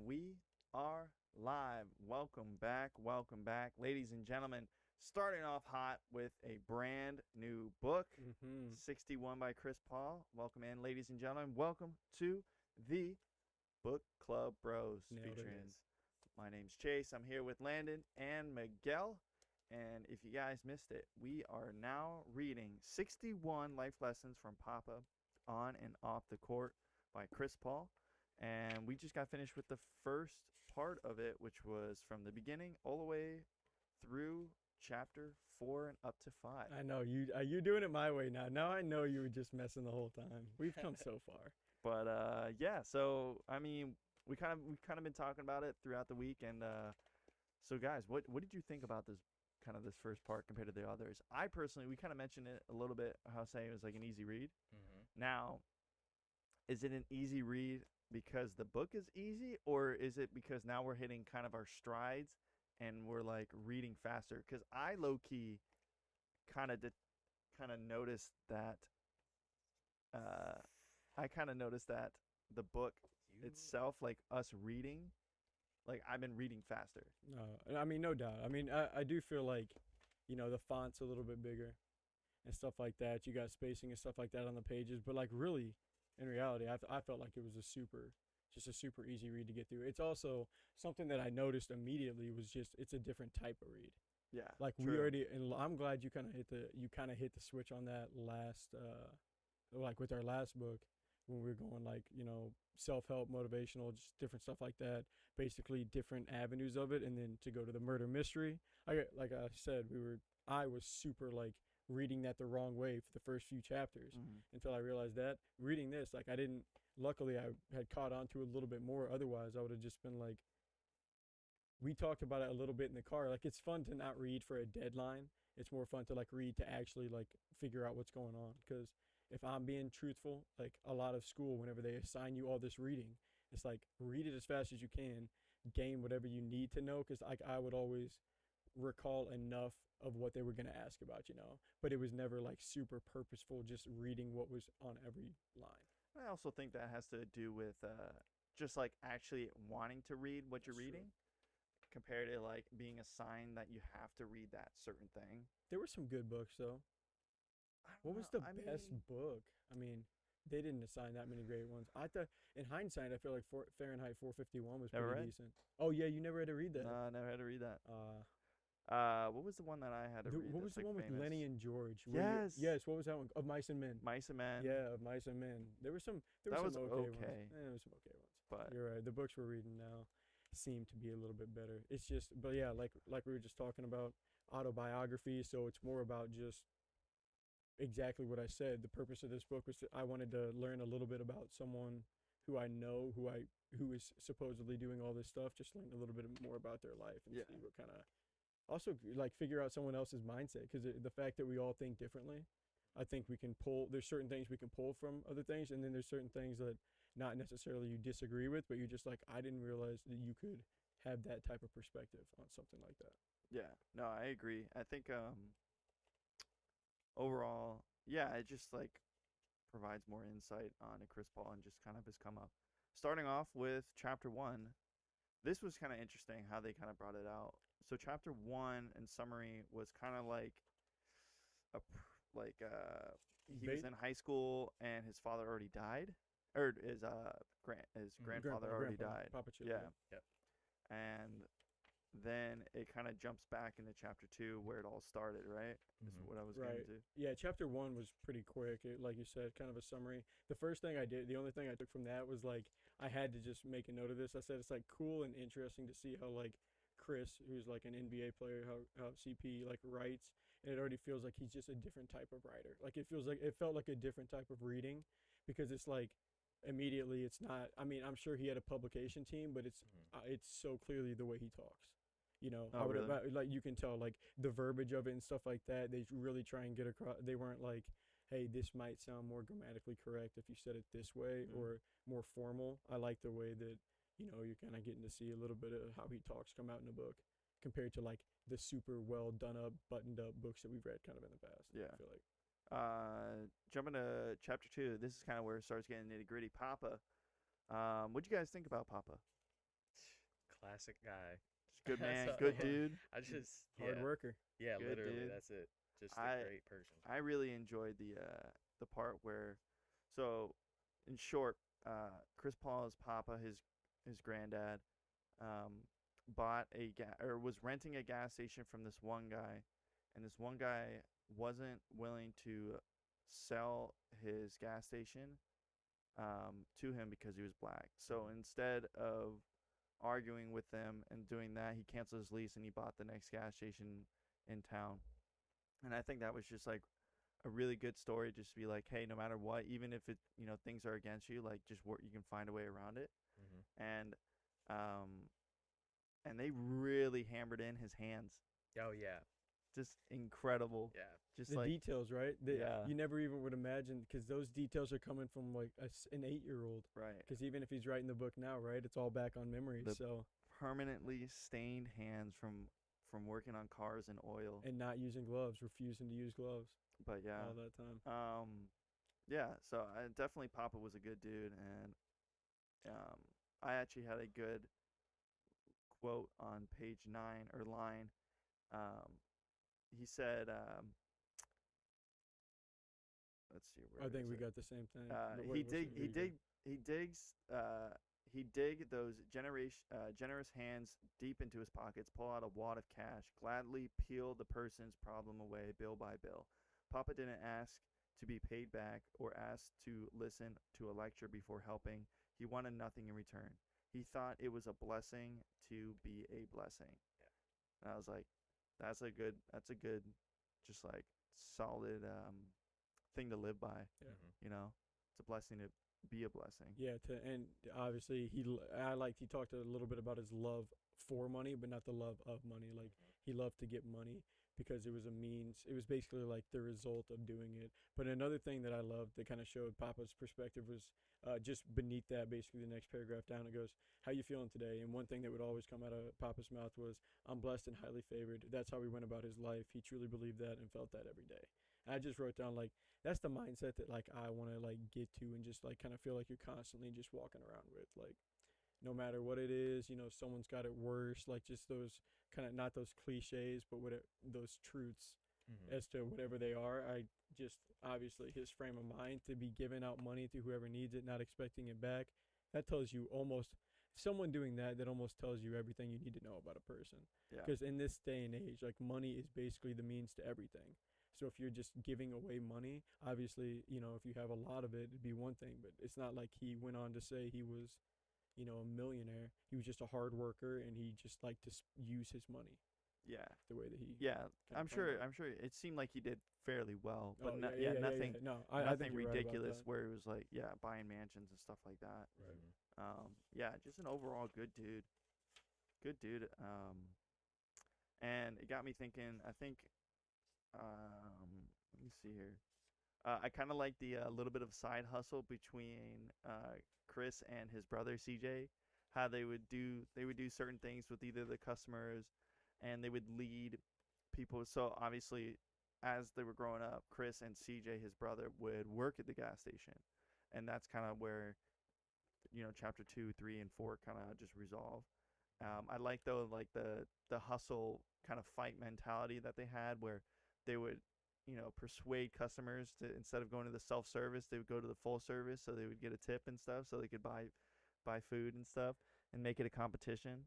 we are live. Welcome back. Welcome back, ladies and gentlemen. Starting off hot with a brand new book, Mm-hmm. 61 by Chris Paul. Welcome in, ladies and gentlemen. Welcome to the Book Club Bros Nailed it. featuring. My name's Chase. I'm here with Landon and Miguel. And if you guys missed it, we are now reading 61 Life Lessons from Papa on and off the court by Chris Paul. And we just got finished with the first part of it, which was from the beginning all the way through chapter 4 and up to 5. I know you're doing it my way now. Now I know you were just messing the whole time. We've come so far. But yeah, so I mean, we've kind of been talking about it throughout the week, and so guys, what did you think about this first part compared to the others? I personally, we kind of mentioned it a little bit, how saying it was like an easy read. Now, is it an easy read because the book is easy, or is it because now we're hitting kind of our strides and we're like reading faster? Because I low key kind of did kind of noticed that uh, I kind of noticed that the book itself, like us reading, like I've been reading faster. I mean, no doubt. I mean, I do feel like, the font's a little bit bigger and stuff like that. You got spacing and stuff like that on the pages, but like really, in reality, I felt like it was just a super easy read to get through. It's also something that I noticed immediately was just it's a different type of read. Yeah, Like we true. already, and I'm glad you kind of hit the switch on that last, like with our last book when we were going like self-help, motivational, just different stuff like that. Basically, different avenues of it, and then to go to the murder mystery. Like I said, I was super like reading that the wrong way for the first few chapters Mhm. until I realized that reading this, like I didn't. Luckily, I had caught on to it a little bit more. Otherwise, I would have just been like, we talked about it a little bit in the car. Like it's fun to not read for a deadline. It's more fun to like read to actually like figure out what's going on. Because if I'm being truthful, like a lot of school, whenever they assign you all this reading, it's like read it as fast as you can, gain whatever you need to know. Because like I would always recall enough of what they were gonna ask about. But it was never like super purposeful, just reading what was on every line. I also think that has to do with just like actually wanting to read what you're That's true. reading compared to like being assigned that you have to read that certain thing. There were some good books though. I don't What know. was the I best mean, book? I mean, they didn't assign that many great ones. I thought, in hindsight, I feel like Fahrenheit 451 was never pretty read? decent. Oh yeah, you never had to read No, that. I never had to read that. Uh, What was the one that I had to read what was that's the like one with famous? Lenny and George? Where you Yes, yes, what was that one? Of Mice and Men. Mice and Men. Yeah, of Mice and Men. There were That some was okay ones. okay, There were some okay ones. but You're right. The books we're reading now seem to be a little bit better. It's just, but yeah, like we were just talking about autobiography. So it's more about just exactly what I said. The purpose of this book was I wanted to learn a little bit about someone who I know, who is supposedly doing all this stuff. Just learn a little bit more about their life and yeah, see what kind of also like figure out someone else's mindset because the fact that we all think differently. I think we can pull. There's certain things we can pull from other things, and then there's certain things that not necessarily you disagree with, but you're just like I didn't realize that you could have that type of perspective on something like that. yeah. No, I agree. I think overall, yeah, it just like provides more insight on Chris Paul and just kind of his come up. Starting off with chapter one, this was kind of interesting how they kind of brought it out. So chapter one in summary was kind of like a like he was Bait, in high school and his father already died, or his grandfather already grandpa, died. Papa Chip. Yeah, Yep. Yep. and then it kind of jumps back into chapter two where it all started. Right, is what I was getting Right. to. Yeah, chapter one was pretty quick. Like you said, kind of a summary. The first thing I did, the only thing I took from that was like I had to just make a note of this. I said it's like cool and interesting to see how like Chris, who's like an NBA player, how CP like writes, and it already feels like he's just a different type of writer. Like it felt like a different type of reading, because it's like immediately it's not. I mean, I'm sure he had a publication team, but it's so clearly the way he talks. Oh, I would really? like you can tell like the verbiage of it and stuff like that. They really try and get across. They weren't like, hey, this might sound more grammatically correct if you said it this way Mm. or more formal. I like the way that you're kind of getting to see a little bit of how he talks come out in the book compared to like the super well done up, buttoned up books that we've read kind of in the past. Yeah. I feel like. Jumping to chapter two. This is kind of where it starts getting nitty gritty. Papa. What'd you guys think about Papa? classic guy. Good man, So, good dude. I just Hard worker. Yeah, Good literally, dude. that's it. Just a I great person. I really enjoyed the part where, so in short, Chris Paul's papa, his granddad, um, bought or was renting a gas station from this one guy, and this one guy wasn't willing to sell his gas station to him because he was black. So instead of arguing with them and doing that, he canceled his lease and he bought the next gas station in town. And I think that was just like a really good story, just to be like, hey, no matter what, even if it things are against you, like just work, you can find a way around it. Mm-hmm. And um and they really hammered in his hands, Oh yeah, just incredible. yeah. Just The like, details, right? Yeah. You never even would imagine, because those details are coming from like an 8-year-old. right, Because even if he's writing the book now, right, it's all back on memory. The- So permanently stained hands from working on cars and oil. and not using gloves, refusing to use gloves But yeah, all that time. yeah. So definitely Papa was a good dude, and I actually had a good quote on page 9 or line. He said, let's see where I think is we it? got the same thing. He dig those generous hands deep into his pockets, pull out a wad of cash, gladly peel the person's problem away bill by bill. Papa didn't ask to be paid back or ask to listen to a lecture before helping. He wanted nothing in return. He thought it was a blessing to be a blessing. And I was like, that's a good, just like solid thing to live by. Yeah. Mm-hmm. It's a blessing to be a blessing. Yeah, and obviously he talked a little bit about his love for money, but not the love of money. Like he loved to get money because it was a means. It was basically like the result of doing it. But another thing that I loved that kind of showed Papa's perspective was just beneath that, basically the next paragraph down, it goes, "How you feeling today?" And one thing that would always come out of Papa's mouth was, "I'm blessed and highly favored." That's how he went about his life. He truly believed that and felt that every day. And I just wrote down like that's the mindset that like I want to like get to, and just like kind of feel like you're constantly just walking around with, like no matter what it is, someone's got it worse, like just those kind of, not those cliches, but those truths Mm-hmm. as to whatever they are. I just, obviously his frame of mind to be giving out money to whoever needs it, not expecting it back, that tells you almost, someone doing that almost tells you everything you need to know about a person. Yeah. Because in this day and age, like money is basically the means to everything. So if you're just giving away money, obviously, if you have a lot of it, it'd be one thing. But it's not like he went on to say he was, a millionaire. He was just a hard worker, and he just liked to use his money Yeah. the way that he. Yeah. kinda I'm framed sure. it. I'm sure it seemed like he did fairly well, but Oh, nothing. yeah. No, I Nothing think you're right about ridiculous that. where it was like, yeah, buying mansions and stuff like that. Right. Yeah, just an overall good dude. Good dude. And it got me thinking. I think. Let me see here. I kind of like the little bit of side hustle between Chris and his brother CJ. How they would do certain things with either the customers, and they would lead people. So obviously, as they were growing up, Chris and CJ, his brother, would work at the gas station, and that's kind of where chapter 2, 3, and 4 kind of just resolve. I like though like the hustle kind of fight mentality that they had, where they would persuade customers to, instead of going to the self service, they would go to the full service, so they would get a tip and stuff, so they could buy food and stuff and make it a competition.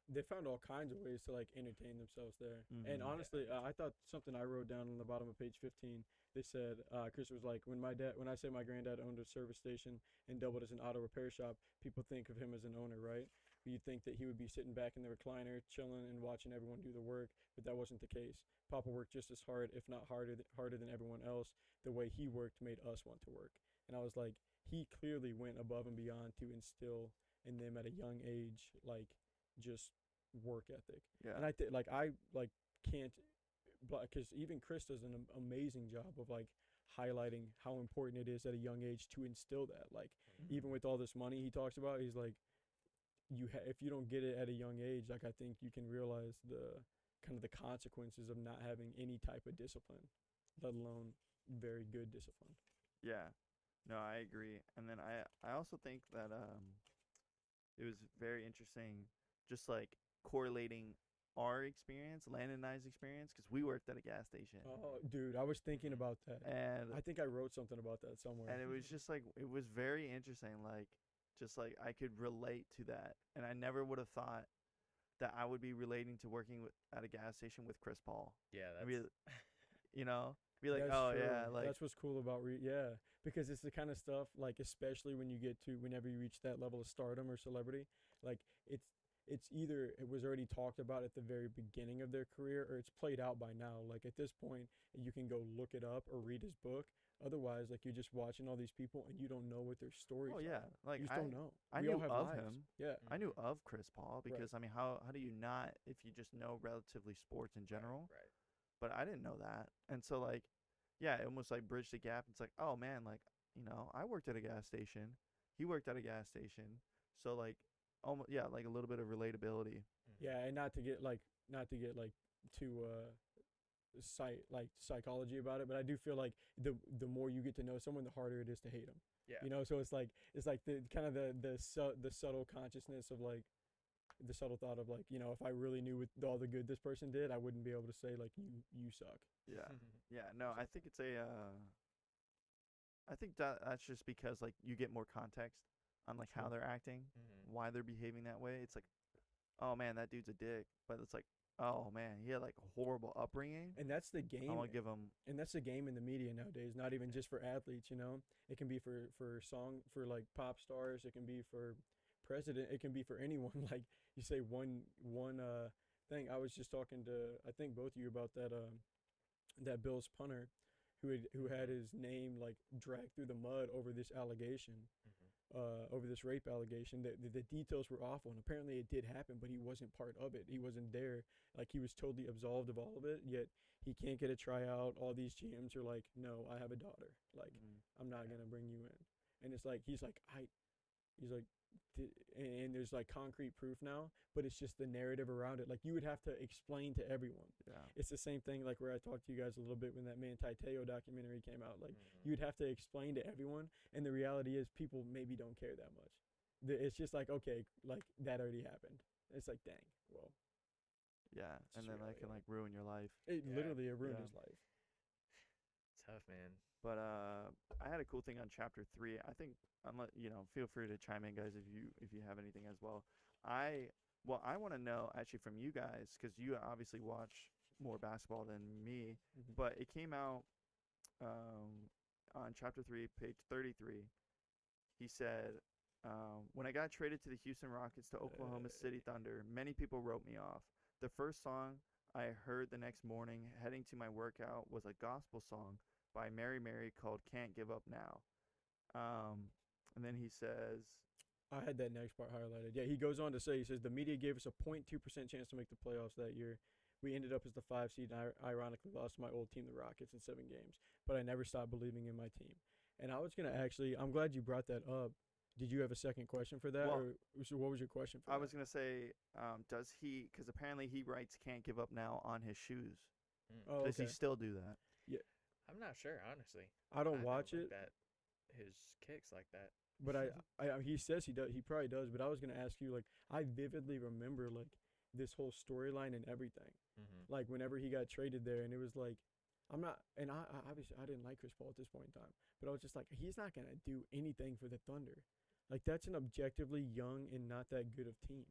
They found all kinds of ways to like entertain themselves there. And Mhm. honestly, I thought something I wrote down on the bottom of page 15. They said, Chris was like, when I say my granddad owned a service station and doubled as an auto repair shop, people think of him as an owner, right? You'd think that he would be sitting back in the recliner, chilling and watching everyone do the work, but that wasn't the case. Papa worked just as hard, if not harder than everyone else. The way he worked made us want to work. And I was like, he clearly went above and beyond to instill in them at a young age, like just work ethic. Yeah. And I can't, because even Chris does an amazing job of like highlighting how important it is at a young age to instill that. Like even with all this money he talks about, he's like, if you don't get it at a young age, like I think you can realize the kind of the consequences of not having any type of discipline, let alone very good discipline. Yeah. No, I agree. And then I also think that it was very interesting, just like correlating our experience, Landon and I's experience, because we worked at a gas station, Oh, dude, I was thinking about that. and I think I wrote something about that somewhere. it was just like it was very interesting, like just like I could relate to that, and I never would have thought that I would be relating to working at a gas station with Chris Paul. Yeah, I that's mean, you know, be like, That's oh true. yeah, like That's what's cool about yeah, because it's the kind of stuff like especially when you get to whenever you reach that level of stardom or celebrity, like it's it's either it was already talked about at the very beginning of their career or it's played out by now. Like at this point, you can go look it up or read his book. Otherwise, like you're just watching all these people and you don't know what their stories oh yeah, are. like You just don't know. I We knew all have of lives. him. Yeah. I knew of Chris Paul Right. because I mean, how do you not if you just know relatively sports in general? Right. But I didn't know that, and so like, yeah, it almost like bridged the gap. It's like, oh man, like I worked at a gas station, he worked at a gas station, so like, almost yeah, like a little bit of relatability. Yeah, and not to get like too psychology about it, but I do feel like the more you get to know someone, the harder it is to hate them. Yeah. You know, so it's like the kind of the subtle consciousness of like the subtle thought of like, if I really knew with all the good this person did, I wouldn't be able to say like you suck. Yeah, yeah. No, I think it's a. I think that's just because like you get more context on like how True. they're acting, why they're behaving that way. It's like, oh man, that dude's a dick, but it's like, oh man, he had like a horrible upbringing. And that's the game. I'm gonna give him. And that's the game in the media nowadays, not even just for athletes, It can be for like pop stars, it can be for president, it can be for anyone. Like you say one thing. I was just talking to I think both of you about that Bills punter who had his name like dragged through the mud over this allegation. Over this rape allegation. The details were awful, and apparently it did happen, but he wasn't part of it. He wasn't there. Like he was totally absolved of all of it, yet he can't get a tryout. All these GMs are like, no, I have a daughter. Like I'm not gonna bring you in. And it's like he's like and there's like concrete proof now, but it's just the narrative around it. Like you would have to explain to everyone. Yeah. It's the same thing like where I talked to you guys a little bit when that Manti Te'o documentary came out. Like you'd have to explain to everyone, and the reality is people maybe don't care that much. It's just like, okay, like that already happened. It's like, dang, well, Yeah, It's and then that really can like ruin your life. it Yeah. literally ruined Yeah. his life. Tough, man. But I had a cool thing on chapter 3. I think feel free to chime in, guys, if you have anything as well. I want to know actually from you guys because you obviously watch more basketball than me, but it came out on chapter 3, page 33. He said, when I got traded to the Houston Rockets to Oklahoma City Thunder, many people wrote me off. The first song I heard the next morning heading to my workout was a gospel song by Mary Mary called Can't Give Up Now. And then he says, I had that next part highlighted. Yeah, he goes on to say, he says, the media gave us a 0.2% chance to make the playoffs that year. We ended up as the 5 seed, and I ironically lost to my old team, the Rockets, in 7 games. But I never stopped believing in my team. And I was going to actually, I'm glad you brought that up. Did you have a second question for that? Well, so what was your question for I that? was going to say, does he, because apparently he writes Can't Give Up Now on his shoes. Oh, Does okay. he still do that? I'm not sure, honestly. I don't never watch looked it, at his kicks like that. but he says he does. He probably does. But I was going to ask you, like, I vividly remember, like, this whole storyline and everything. Like, whenever he got traded there, and it was like, I obviously I didn't like Chris Paul at this point in time, but I was just like, he's not going to do anything for the Thunder. Like, that's an objectively young and not that good of team.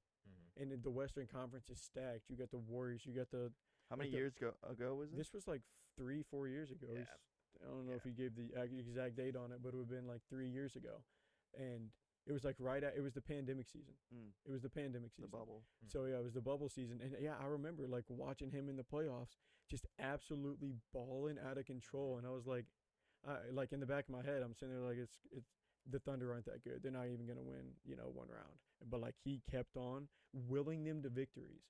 And the Western Conference is stacked. You got the Warriors. You got the. How many Like years ago was it? This was like 3-4 years ago. Yeah. I don't know if he gave the exact date on it, but it would have been like 3 years ago. And it was like it was the pandemic season. It was the pandemic The season. bubble. So yeah, it was the bubble season, and yeah, I remember like watching him in the playoffs, just absolutely balling out of control, and I was like, like in the back of my head, I'm sitting there like it's the Thunder aren't that good. They're not even gonna win, one round. But like he kept on willing them to victories,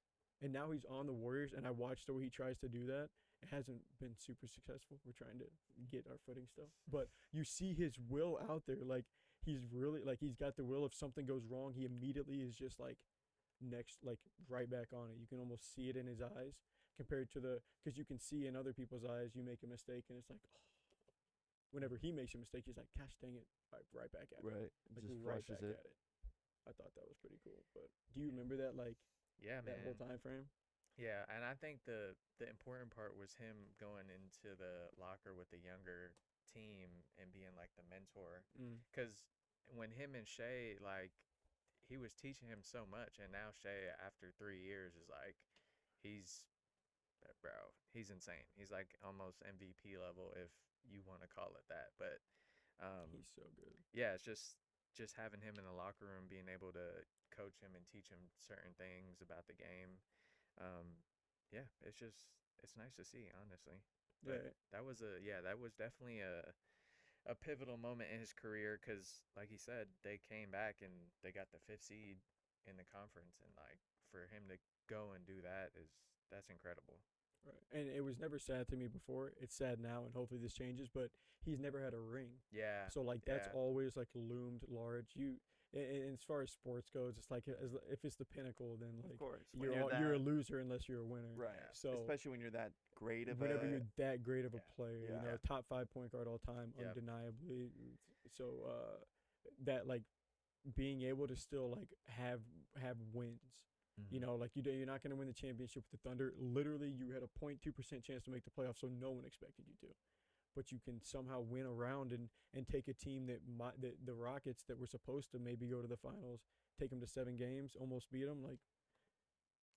and now he's on the Warriors, and I watched the way he tries to do that. It hasn't been super successful. We're trying to get our footing still, but you see his will out there, like. He's really like he's got the will. If something goes wrong, he immediately is just like next, like right back on it. You can almost see it in his eyes compared to because you can see in other people's eyes, you make a mistake and it's like, oh. Whenever he makes a mistake, he's like, gosh dang it, right back at it. Right. Like Just right flushes back it. at it. I thought that was pretty cool. But do you remember that Yeah, that whole man. time frame? Yeah, and I think the important part was him going into the locker with the younger team and being like the mentor, Mm. because when him and Shea like he was teaching him so much, and now Shea after 3 years is like he's bro, he's insane. He's like almost MVP level if you want to call it that. But He's so good. yeah, it's just having him in the locker room, being able to coach him and teach him certain things about the game. Um, yeah, it's nice to see, honestly. But Yeah. that was definitely a pivotal moment in his career because, like he said, they came back and they got the fifth seed in the conference, and like for him to go and do that that's incredible. Right. And it was never sad to me before. It's sad now, and hopefully this changes. But he's never had a ring, Yeah, so like that's yeah, always like loomed large. And as far as sports goes, it's like if it's the pinnacle, then Of like course, when you're you're a that loser unless you're a winner. right, yeah, So especially when you're that great of whenever a you're that great of a yeah, player, yeah. top 5 point guard all time, Yep. undeniably. So that like being able to still like have wins. Like you're not going to win the championship with the Thunder. Literally, you had a 0.2% chance to make the playoffs, so no one expected you to. But you can somehow win around and take a team that the Rockets that were supposed to maybe go to the finals, take them to 7 games, almost beat them. Like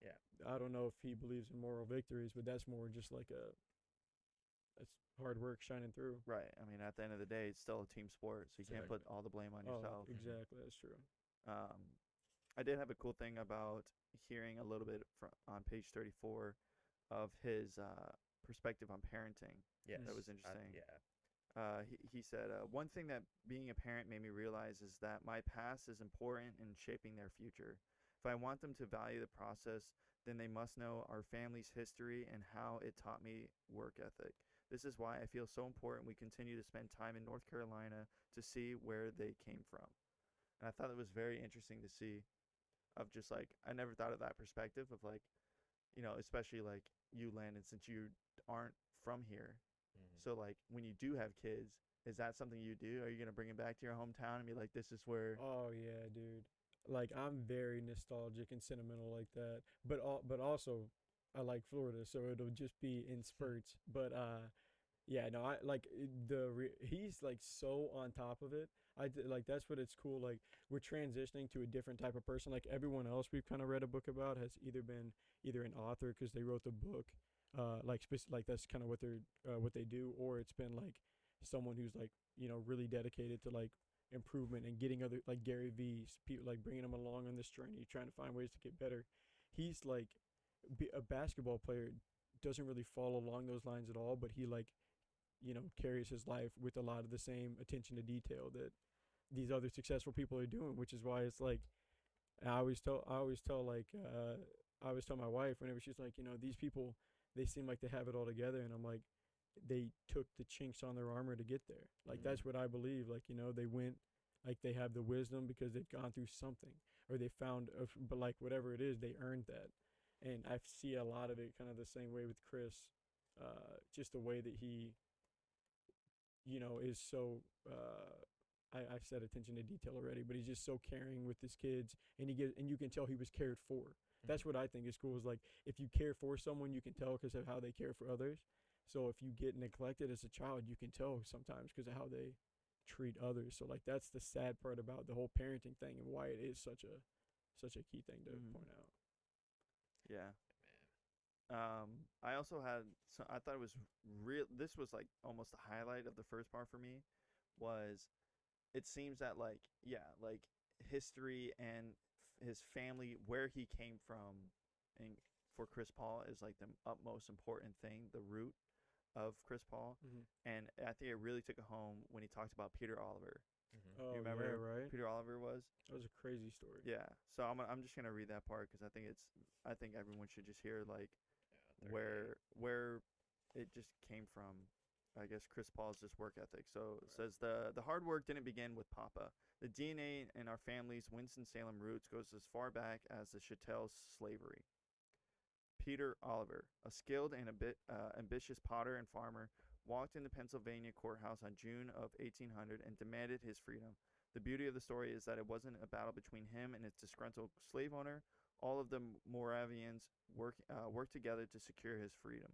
Yeah. I don't know if he believes in moral victories, but that's more just like that's hard work shining through. Right. I mean, at the end of the day, it's still a team sport, so you can't put Exactly. all the blame on Oh, yourself. exactly. That's true. Um, I did have a cool thing about hearing a little bit on page 34 of his perspective on parenting. Yes. That was interesting. Yeah. He said, one thing that being a parent made me realize is that my past is important in shaping their future. If I want them to value the process, then they must know our family's history and how it taught me work ethic. This is why I feel so important we continue to spend time in North Carolina to see where they came from. And I thought it was very interesting to see of just like I never thought of that perspective of like, especially like you, Landon, since you aren't from here. Hmm. So like when you do have kids, is that something you do? Are you gonna bring them back to your hometown and be like, this is where? Oh yeah, dude. Like I'm very nostalgic and sentimental like that. But also I like Florida, so it'll just be in spurts. But yeah, no, I like he's like so on top of it. Like that's what it's cool. Like we're transitioning to a different type of person. Like everyone else we've kind of read a book about has either been either an author because they wrote the book, like that's kind of what they do, or it's been like someone who's like really dedicated to like improvement and getting other like Gary V's people like bringing them along on this journey, trying to find ways to get better. He's like a basketball player doesn't really fall along those lines at all, but he like carries his life with a lot of the same attention to detail that these other successful people are doing, which is why it's like I always tell my wife whenever she's like, these people they seem like they have it all together, and I'm like, they took the chinks on their armor to get there. Like Mm-hmm. that's what I believe. Like they went, like they have the wisdom because they've gone through something, or they found, but like whatever it is, they earned that. And I see a lot of it kind of the same way with Chris, just the way that he is so I've said attention to detail already, but he's just so caring with his kids, and you can tell he was cared for. That's Hmm. what I think is cool. Is like if you care for someone, you can tell because of how they care for others. So if you get neglected as a child, you can tell sometimes because of how they treat others. So like that's the sad part about the whole parenting thing and why it is such a key thing to Mm-hmm. point out. Yeah. Man. I also had. So I thought it was real. This was like almost the highlight of the first part for me. Was it seems that like yeah like history and his family where he came from and for Chris Paul is like the utmost important thing, the root of Chris Paul. Mm-hmm. And I think it really took it home when he talked about Peter Oliver. Hmm. Oh You yeah, remember right. who Peter Oliver was? That was a crazy story. Yeah. So I'm just gonna read that part because I think everyone should just hear like Yeah. 38. where it just came from. I guess Chris Paul's just work ethic. So it says the hard work didn't begin with Papa. The DNA in our family's Winston-Salem roots goes as far back as the chattel slavery. Peter Oliver, a skilled and a bit ambitious potter and farmer, walked into Pennsylvania courthouse on June of 1800 and demanded his freedom. The beauty of the story is that it wasn't a battle between him and his disgruntled slave owner. All of the Moravians worked together to secure his freedom.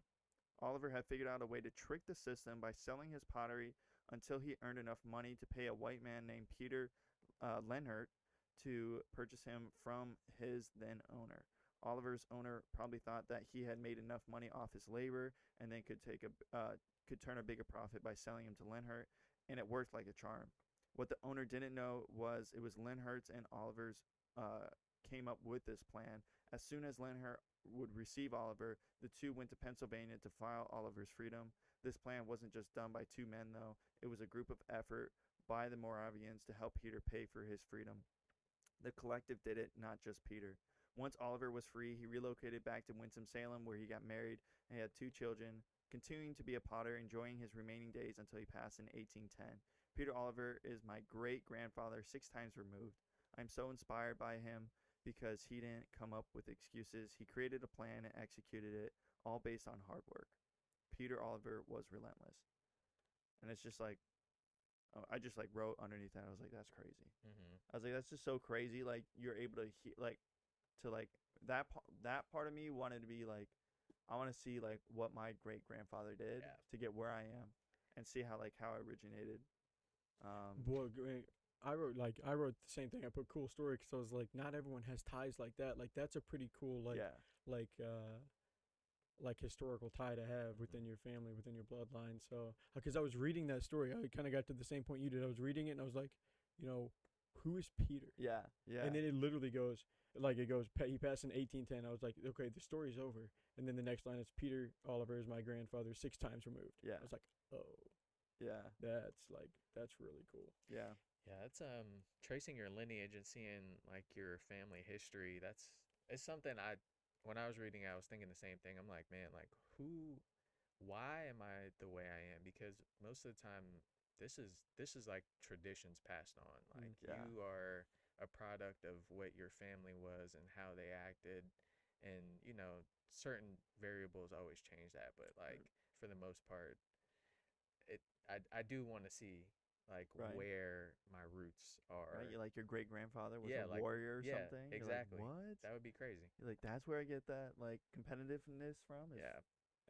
Oliver had figured out a way to trick the system by selling his pottery until he earned enough money to pay a white man named Peter Lenhart to purchase him from his then owner. Oliver's owner probably thought that he had made enough money off his labor and then could turn a bigger profit by selling him to Lenhart, and it worked like a charm. What the owner didn't know was it was Lenhart's and Oliver's came up with this plan. As soon as Lenhart would receive Oliver, the two went to Pennsylvania to file Oliver's freedom. This plan wasn't just done by two men, though. It was a group of effort by the Moravians to help Peter pay for his freedom. The collective did it, not just Peter. Once Oliver was free, he relocated back to Winston-Salem, where he got married and had 2 children, continuing to be a potter, enjoying his remaining days until he passed in 1810. Peter Oliver is my great-grandfather 6 times removed. I'm so inspired by him because he didn't come up with excuses. He created a plan and executed it, all based on hard work. Peter Oliver was relentless. And it's just like, I just like wrote underneath that. I was like, that's crazy. Mm-hmm. I was like, that's just so crazy. Like, you're able to that part of me wanted to be like, I want to see like what my great grandfather did to get where I am, and see how I originated. Boy, I wrote the same thing. I put cool story because I was like, not everyone has ties like that. Like, that's a pretty cool like historical tie to have within your family, within your bloodline. So, because I was reading that story, I kind of got to the same point you did. I was reading it and I was like, who is Peter? Yeah. And then it literally goes, he passed in 1810. I was like, okay, the story's over. And then the next line is, Peter Oliver is my grandfather 6 times removed. Yeah. I was like, oh. Yeah. That's really cool. Yeah. Yeah, it's tracing your lineage and seeing like your family history. It's something when I was reading, I was thinking the same thing. I'm like, man, like why am I the way I am? Because most of the time, this is like traditions passed on. Like you are a product of what your family was and how they acted, and certain variables always change that. But like for the most part, I do want to see like where my roots are. Right, like your great grandfather was a warrior or something. Exactly. You're like, what? That would be crazy. You're like, that's where I get that like competitiveness from.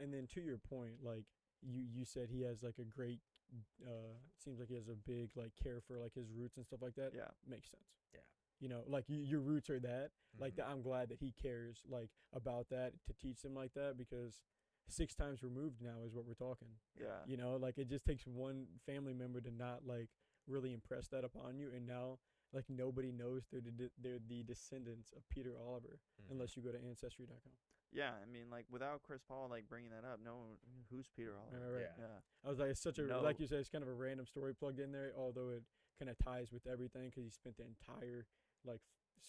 And then to your point, like you said, he has like a great. Seems like he has a big like care for like his roots and stuff like that. Yeah, makes sense. Yeah. Like your roots are that. Mm-hmm. Like I'm glad that he cares like about that to teach them like that, because 6 times removed now is what we're talking. Yeah. Like it just takes one family member to not like really impress that upon you, and now like nobody knows they're the descendants of Peter Oliver unless you go to Ancestry.com. Yeah, I mean, like without Chris Paul like bringing that up, no one, who's Peter Oliver? Right. Yeah. I was like, it's such a like you said, it's kind of a random story plugged in there, although it kind of ties with everything because he spent the entire like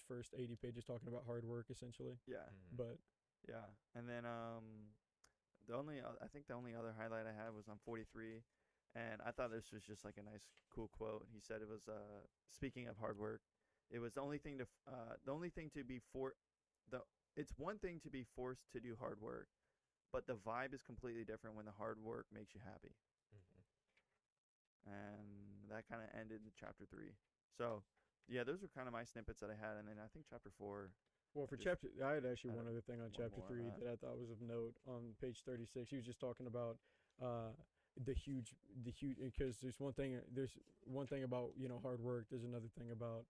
first 80 pages talking about hard work essentially. Yeah. Mm-hmm. But yeah, and then I think the only other highlight I had was on 43, and I thought this was just like a nice, cool quote. He said it was speaking of hard work, it was it's one thing to be forced to do hard work, but the vibe is completely different when the hard work makes you happy. Mm-hmm. And that kind of ended chapter 3. So yeah, those were kind of my snippets that I had, and then I think chapter 4. Well, for chapter, I had actually one other thing on chapter 3 that I thought was of note on page 36. He was just talking about the huge, because there's one thing about hard work. There's another thing about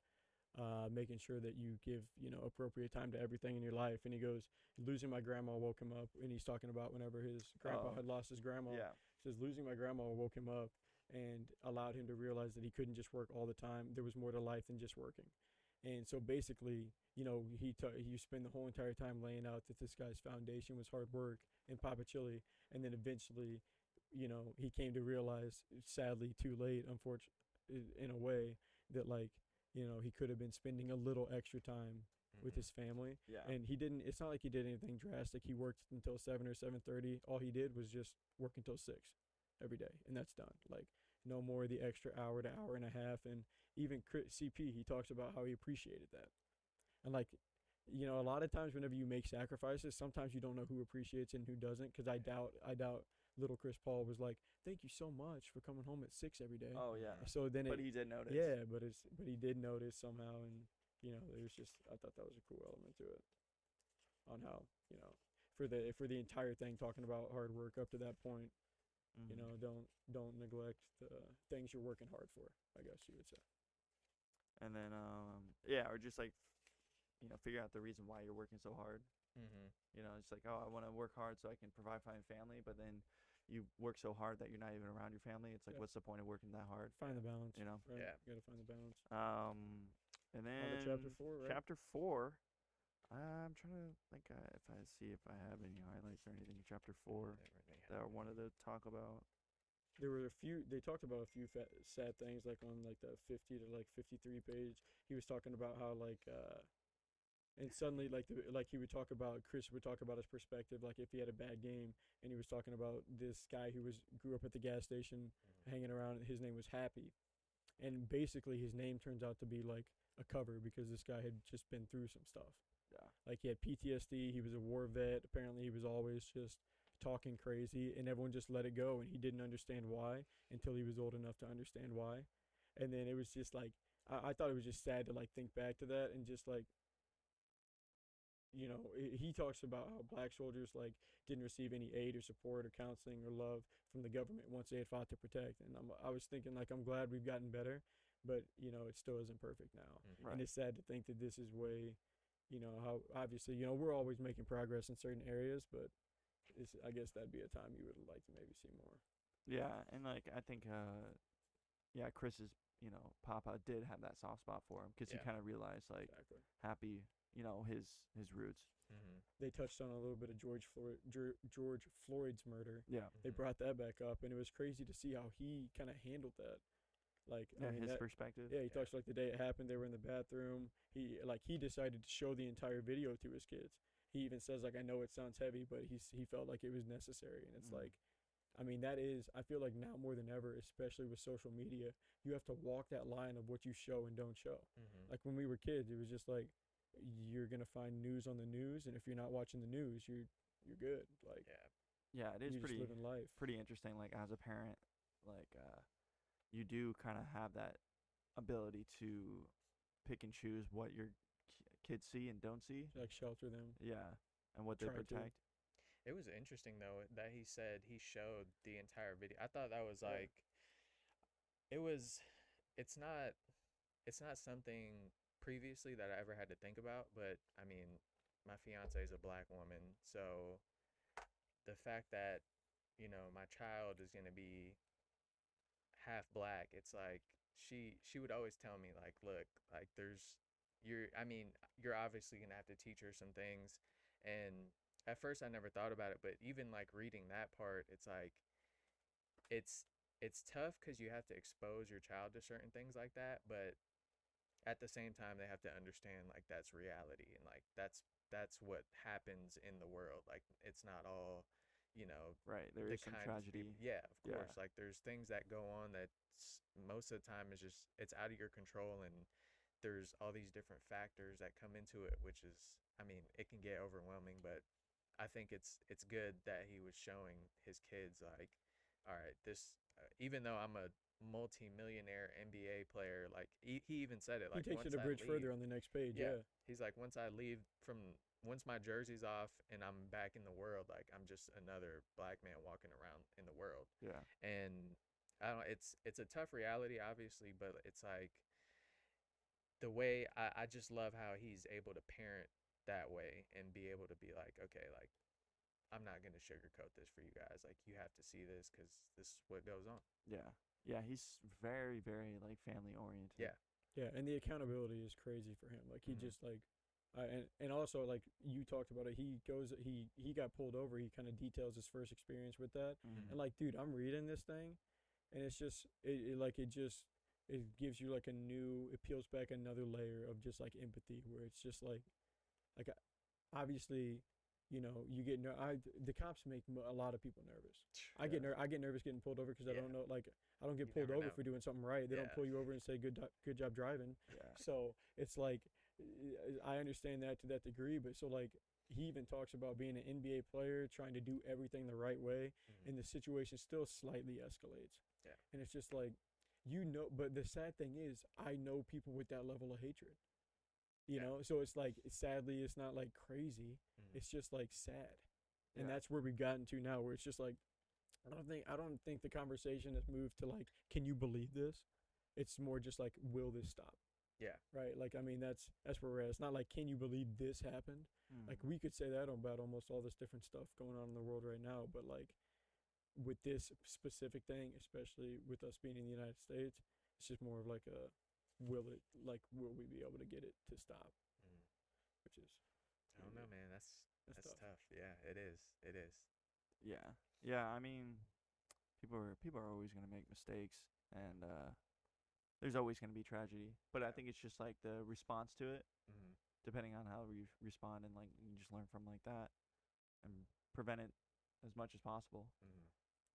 making sure that you give appropriate time to everything in your life. And he goes, losing my grandma woke him up, and he's talking about whenever his grandpa had lost his grandma. Yeah. He says losing my grandma woke him up and allowed him to realize that he couldn't just work all the time. There was more to life than just working. And so basically, you spend the whole entire time laying out that this guy's foundation was hard work in Papa Chili, and then eventually, he came to realize, sadly too late, unfortunately, in a way, that he could have been spending a little extra time with his family. Yeah. And he didn't. It's not like he did anything drastic. He worked until 7 or 7:30. All he did was just work until 6 every day, and that's done. Like, no more the extra hour to hour and a half. And even CP, he talks about how he appreciated that. And a lot of times whenever you make sacrifices, sometimes you don't know who appreciates it and who doesn't. Because I doubt little Chris Paul was like, "Thank you so much for coming home at 6 every day." Oh yeah. So then But it, he did notice. yeah, but he did notice somehow, and there was just, I thought that was a cool element to it, on how for the entire thing, talking about hard work up to that point. Mhm. Don't neglect the things you're working hard for, I guess you would say. And then yeah, or just like figure out the reason why you're working so hard. Mm-hmm. It's like, oh, I want to work hard so I can provide for my family, but then you work so hard that you're not even around your family. It's like, Yeah. what's the point of working that hard? Find the balance. You know? Right? Yeah. You gotta find the balance. And then On to chapter 4, right? Chapter 4. I'm trying to think if I see if I have any highlights or anything in chapter 4 that I wanted to talk about. There were a few. They talked about a few sad things, like on like the 50 to like 53 page. He was talking about how and suddenly he would talk about, Chris would talk about his perspective, like if he had a bad game, and he was talking about this guy who grew up at the gas station, hanging around. His name was Happy, and basically his name turns out to be like a cover, because this guy had just been through some stuff. Yeah. Like he had PTSD. He was a war vet. Apparently, he was always just talking crazy, and everyone just let it go, and he didn't understand why until he was old enough to understand why. And then it was just like, I thought it was just sad to like think back to that, and just like, he talks about how black soldiers like didn't receive any aid or support or counseling or love from the government once they had fought to protect. And I was thinking, like, I'm glad we've gotten better, but it still isn't perfect now. Mm-hmm. Right. And it's sad to think that this is way, how obviously, we're always making progress in certain areas, but I guess that'd be a time you would like to maybe see more. Yeah, and like I think Chris's Papa did have that soft spot for him, because he Yeah. kind of realized like Exactly. Happy, his roots. Mm-hmm. They touched on a little bit of George Floyd's murder. Yeah. They brought that back up, and it was crazy to see how he kind of handled that. Like, Yeah, I mean, his that, perspective. yeah, he talks like the day it happened. They were in the bathroom. He decided to show the entire video to his kids. He even says, like, I know it sounds heavy, but he felt like it was necessary. And it's Mhm. like, I mean, I feel like now more than ever, especially with social media, you have to walk that line of what you show and don't show. Mm-hmm. Like when we were kids, it was just like, you're gonna find news on the news, and if you're not watching the news, you're good. Like, Yeah. Yeah, it is you're just pretty living life. pretty interesting. Like as a parent, like you do kind of have that ability to pick and choose what your kids see and don't see. Like shelter them. Yeah, and what they Try to. protect. It was interesting though that he said he showed the entire video. I thought that was Yeah. like, it was, it's not, something previously that I ever had to think about. But I mean, my fiance is a black woman, so the fact that my child is gonna be half black, it's like she would always tell me like, look, like you're obviously gonna have to teach her some things. And at first I never thought about it, but even like reading that part, it's like it's tough because you have to expose your child to certain things like that, but at the same time they have to understand like that's reality, and like that's what happens in the world. Like it's not all Right, there the is some kind of tragedy. yeah, of Yeah. course. Like there's things that go on that most of the time is just it's out of your control, and there's all these different factors that come into it, which is, I mean, it can get overwhelming. But I think it's good that he was showing his kids like, all right, this even though I'm a multi-millionaire NBA player, like he even said it, He like takes once it a I bridge leave, further on the next page. Yeah. he's like, once I leave once my jersey's off and I'm back in the world, like I'm just another black man walking around in the world. Yeah. And I don't it's a tough reality obviously, but it's like the way I just love how he's able to parent that way and be able to be like, okay, like I'm not going to sugarcoat this for you guys. Like you have to see this cuz this is what goes on. Yeah. Yeah, he's very, very like family oriented. Yeah. Yeah, and the accountability is crazy for him. Like he Mhm. just like, and also like you talked about it. He got pulled over. He kind of details his first experience with that, Mhm. and like, dude, I'm reading this thing, and it's just it gives you like it peels back another layer of just like empathy, where it's just like obviously, you get the cops make a lot of people nervous. I get nervous getting pulled over because I Yeah. don't know, like I don't get You pulled never over know. for doing something right. They don't Yeah. pull you over and say good job driving. Yeah. So it's like I understand that to that degree, but so like he even talks about being an NBA player, trying to do everything the right way, and the situation still slightly escalates. Yeah. And it's just like, but the sad thing is, I know people with that level of hatred. You Yeah. know, so it's like, sadly, it's not like crazy. Mhm. It's just like sad, and Yeah. that's where we've gotten to now, where it's just like, I don't think the conversation has moved to like, can you believe this? It's more just like, will this stop? Yeah. Right. Like, I mean, that's where we're at. It's not like, can you believe this happened? Like, Mhm. we could say that about almost all this different stuff going on in the world right now, but like, with this specific thing, especially with us being in the United States, it's just more of like a, will we be able to get it to stop? Mhm. Which is, I don't know, man. That's that's tough. tough. Yeah, it is. It is. Yeah. Yeah. I mean, people are always gonna make mistakes, and there's always gonna be tragedy. But I Yeah. think it's just like the response to it, Mhm. depending on how you respond, and like you just learn from like that, and prevent it as much as possible. Mhm.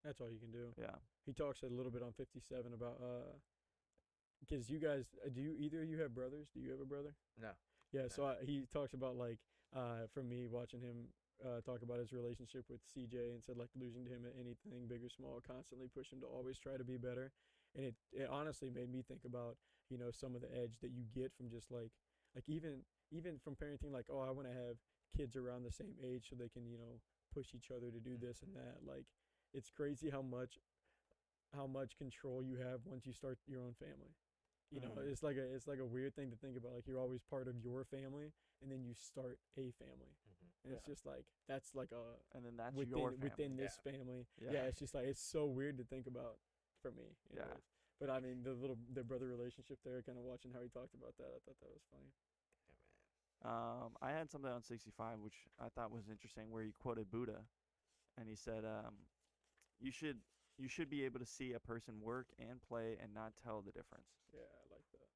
That's all you can do. Yeah. He talks a little bit on 57 about because you guys, do you either of you have brothers? Do you have a brother? No. Yeah, No. so he talks about like from me watching him talk about his relationship with CJ, and said like losing to him at anything big or small constantly push him to always try to be better, and it honestly made me think about, some of the edge that you get from just like even from parenting, like, oh, I want to have kids around the same age so they can push each other to do this and that. Like, it's crazy how much control you have once you start your own family. It's like a weird thing to think about. Like, you're always part of your family, and then you start a family, Mhm. and it's just like, that's like a And then that's your family. within this family. Yeah. Yeah, it's just like, it's so weird to think about for me. Yeah. anyways. But I mean, the brother relationship there, kind of watching how he talked about that, I thought that was funny. Yeah, man. I had something on 65 which I thought was interesting, where he quoted Buddha, and he said, "You should be able to see a person work and play and not tell the difference." Yeah, I like that.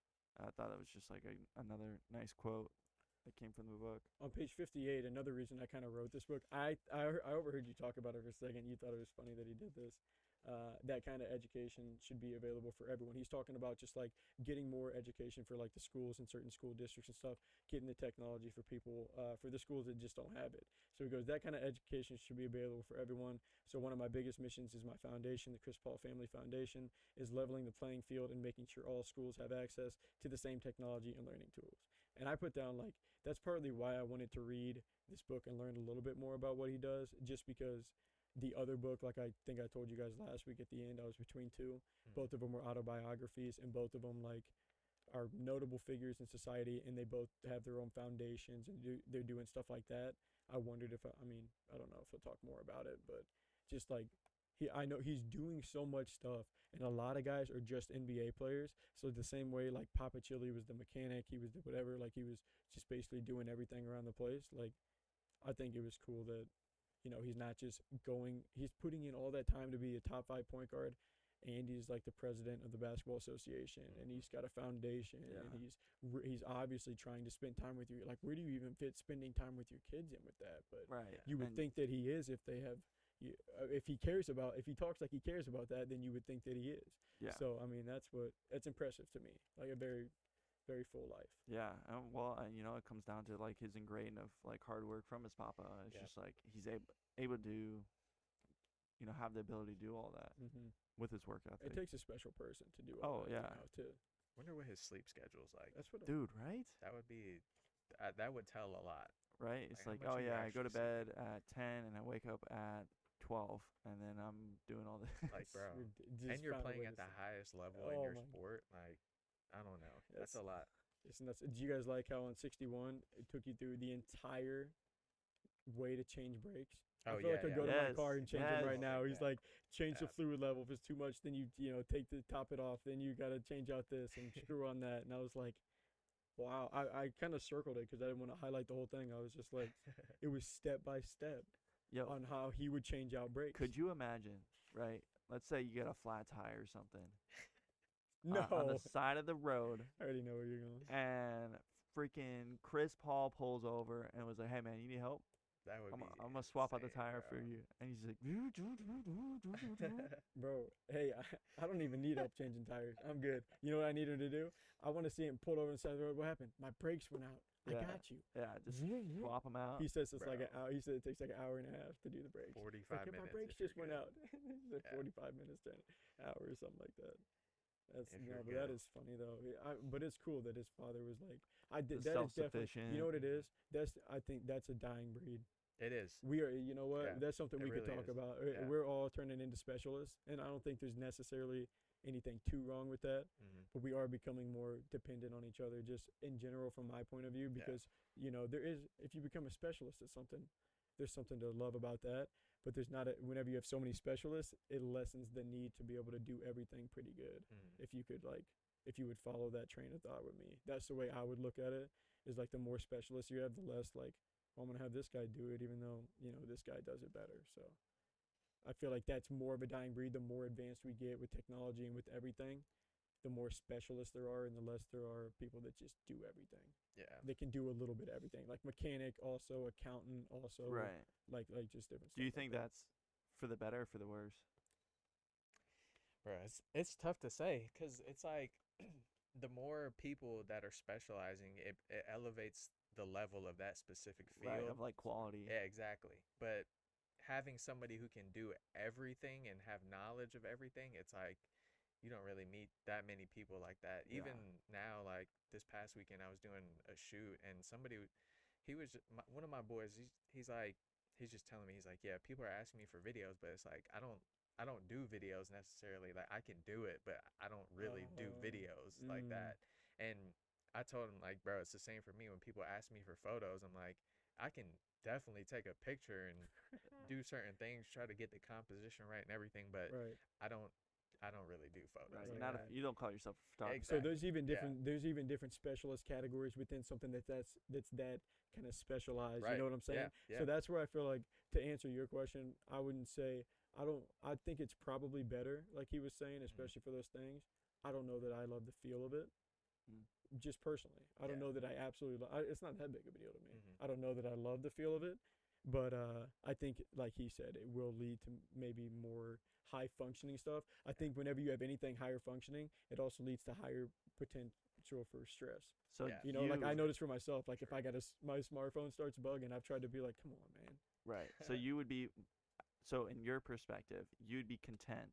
I thought that was just like another nice quote that came from the book. On page 58, another reason I kind of wrote this book, I overheard you talk about it for a second. You thought it was funny that he did this. That kind of education should be available for everyone. He's talking about just like getting more education for like the schools and certain school districts and stuff, getting the technology for people, for the schools that just don't have it. So he goes, that kind of education should be available for everyone. So one of my biggest missions is my foundation, the Chris Paul Family Foundation, is leveling the playing field and making sure all schools have access to the same technology and learning tools. And I put down, like, that's partly why I wanted to read this book and learn a little bit more about what he does, just because the other book, like I think I told you guys last week at the end, I was between two. Both of them were autobiographies, and both of them like are notable figures in society, and they both have their own foundations, and they're doing stuff like that. I wondered if I mean, I don't know if he'll talk more about it, but just like I know he's doing so much stuff, and a lot of guys are just NBA players. So the same way like Papa Chili was the mechanic, he was the whatever, like he was just basically doing everything around the place. Like, I think it was cool that he's not just he's putting in all that time to be a top 5 point guard, and he's like the president of the Basketball Association, and he's got a foundation, Yeah. and he's obviously trying to spend time with you. Like, where do you even fit spending time with your kids in with that? But Right. you would And think that he is, if they have, if he talks like he cares about that, then you would think that he is. Yeah. So I mean, that's impressive to me. Like, a very, very full life. Yeah, well, it comes down to like his ingrained of like hard work from his papa. It's Yeah. just like he's able to, have the ability to do all that Mm-hmm. with his work ethic. It takes a special person to do Oh, all that. yeah. To Wonder what his sleep schedule's like. that's what Dude, right? That would be. That would tell a lot. Right. It's Like, like, how oh much are you yeah, I go to actually bed at 10 and I wake up at 12, and then I'm doing all this. Like, bro. just And you're found a playing way at to the say- highest level Oh in your my sport. Like, I don't know. That's a lot. It's nuts. Do you guys like how on 61 it took you through the entire way to change brakes? Oh, I feel like yeah, I'd go to yeah. my car and change them Yes. right now. He's Yeah. like, change the Yeah. fluid level if it's too much. Then you take the top it off. Then you gotta change out this and screw on that. And I was like, wow. I kind of circled it because I didn't want to highlight the whole thing. I was just like, it was step by step Yo, on how he would change out brakes. could you imagine? Right. Let's say you get a flat tire or something No. on the side of the road, I already know where you're going. and freaking Chris Paul pulls over and was like, "Hey man, you need help?" That would be. I'm gonna swap out the insane, tire for bro. you. And he's like, Bro, hey, I don't even need help changing tires. I'm good. You know what I need him to do? I want to see him pull over and side of the road. What happened? My brakes went out. Yeah. I got you. yeah, just swap them out. He says it's like Bro. an hour. He said it takes like an hour and a half to do the brakes. 45 It's like, minutes. my brakes if you're just went good. out. He's like Yeah. 45 minutes to an hour or something like that. That's If no, you're but that good. is funny though. But it's cool that his father was like, The that is definitely. self-sufficient. You know what it is? I think that's a dying breed. It is. We are, you know what? Yeah, That's something it we could really talk is. about. Yeah. We're all turning into specialists, and I don't think there's necessarily anything too wrong with that. Mhm. But we are becoming more dependent on each other, just in general, from my point of view, because there is, if you become a specialist at something, there's something to love about that. But there's not whenever you have so many specialists, it lessens the need to be able to do everything pretty good. Mhm. If you would follow that train of thought with me, that's the way I would look at it. Is like the more specialists you have, the less like, well, I'm gonna have this guy do it, even though this guy does it better. So I feel like that's more of a dying breed. The more advanced we get with technology and with everything, the more specialists there are, and the less there are people that just do everything. Yeah. They can do a little bit of everything, like mechanic, also accountant, also Right. like just different. Do you stuff like think that. that's for the better or for the worse? Bro, it's tough to say because it's like the more people that are specializing, it elevates the level of that specific field. Right, of like quality. Yeah, exactly. But having somebody who can do everything and have knowledge of everything, it's like you don't really meet that many people like that. Yeah. Even now, like this past weekend, I was doing a shoot and he was one of my boys. He's like, he's just telling me, he's like, yeah, people are asking me for videos, but it's like I don't do videos necessarily. Like I can do it, but I don't really do Oh, videos like that. And I told him like, bro, it's the same for me when people ask me for photos. I'm like, I can definitely take a picture and do certain things, try to get the composition right and everything, but Right. I don't really do photos. Right. like Not that. if you don't call yourself a photographer. So Exactly. there's even Yeah. different specialist categories within something that's that kind of specialized. You Right. know what I'm saying? Yeah. So that's where I feel like, to answer your question, I wouldn't say I think it's probably better, like he was saying, especially for those things. I don't know that I love the feel of it. Mm. Just personally, I don't Yeah. know that I absolutely. It's not that big of a deal to me. Mhm. I don't know that I love the feel of it, but I think, like he said, it will lead to maybe more high functioning stuff. I think whenever you have anything higher functioning, it also leads to higher potential for stress. So Yeah. You know, like I noticed for myself, like if I got my smartphone starts bugging, I've tried to be like, come on, man. Right. So you would be, so in your perspective, you'd be content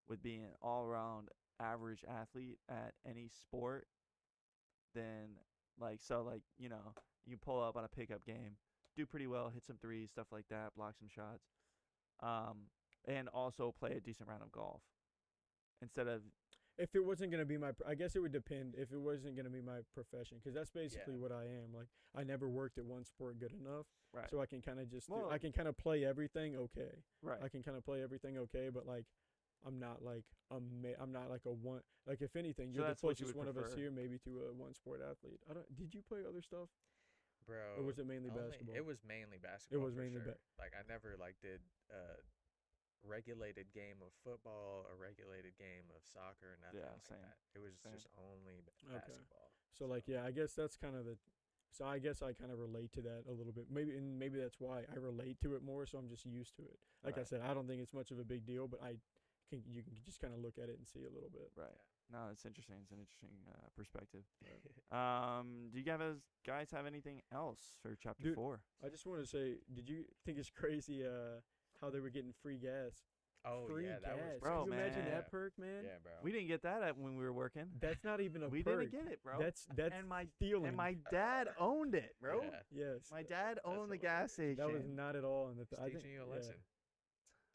with being an all-around average athlete at any sport. Then, like, you can pull up on a pickup game, do pretty well, hit some threes, stuff like that, block some shots, and also play a decent round of golf. Instead of, If it wasn't gonna be I guess it would depend. If it wasn't gonna be my profession, because that's basically what I am. Like I never worked at one sport good enough, right, so I can kind of just Well, I can kind of play everything okay. right, I can kind of play everything okay, but like I'm not like I'm not like a one. Like if anything, So you're the that's what you closest would one of us prefer. here, maybe to a one sport athlete. Did you play other stuff, Bro. or was it mainly basketball? It was mainly basketball. was for mainly sure. Like I never like did a regulated game of football, a regulated game of soccer, nothing Yeah, like same, that. It was same. just only Okay. basketball. So like yeah, I guess that's kind of the. So I guess I kind of relate to that a little bit. Maybe that's why I relate to it more. So I'm just used to it. Like I Right. said, I don't think it's much of a big deal, but you can just kind of look at it and see a little bit. right. No, it's interesting. It's an interesting perspective. Right. Do you guys have anything else for chapter Dude, 4? I just want to say, did you think it's crazy how they were getting free gas? Oh Free yeah, that was gas. Bro, Can you imagine man. that perk, man? Yeah, bro. We didn't get that when we were working. That's not even a We perk. didn't get it, bro. That's and my stealing. and my dad owned it, bro. Yeah. yes. My dad owned the hilarious. gas station. That was not at all. In the Just I think, teaching you a yeah. lesson.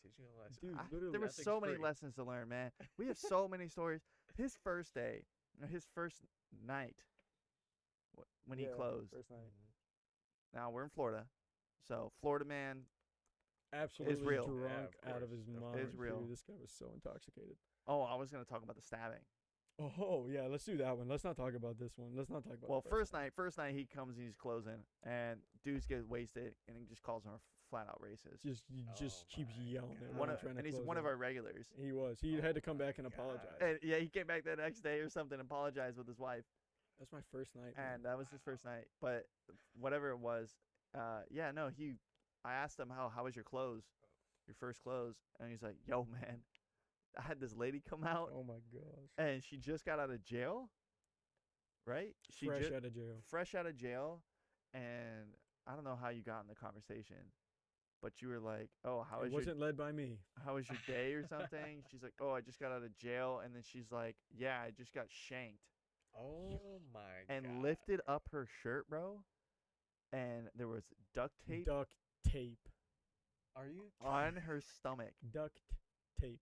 Teaching you a lesson. Dude, I- literally. there were nothing's so many free. lessons to learn, man. We have so many stories. His first day, his first night, when he Yeah, closed. First night. Now we're in Florida, so Florida man. Absolutely real. drunk Yeah, of out of course, his of mind. course. It's real. Dude, this guy was so intoxicated. Oh, I was gonna talk about the stabbing. Oh yeah, let's do that one. Let's not talk about this one. Let's not talk about. Well, the first night he comes and he's closing, and dudes get wasted, and he just calls him flat out racist. Just Oh keeps my yelling at One him, of, trying to and he's close one of out. our regulars. He was. He had to come back and my apologize. God. And yeah, he came back the next day or something, and apologized with his wife, That's my first night. man. and that was his first night. But whatever it was, yeah, no, I asked him how was your clothes, your first clothes, and he's like, yo man, I had this lady come out Oh my gosh. and she just got out of jail, right? She Fresh just out of jail. fresh out of jail, and I don't know how you got in the conversation, but you were like, oh, It wasn't led by me. how was your day or something? She's like, oh, I just got out of jail, and then she's like, yeah, I just got shanked, Oh my and god. lifted up her shirt, bro, and there was duct tape Duct tape. Are you? on her stomach. Duct tape.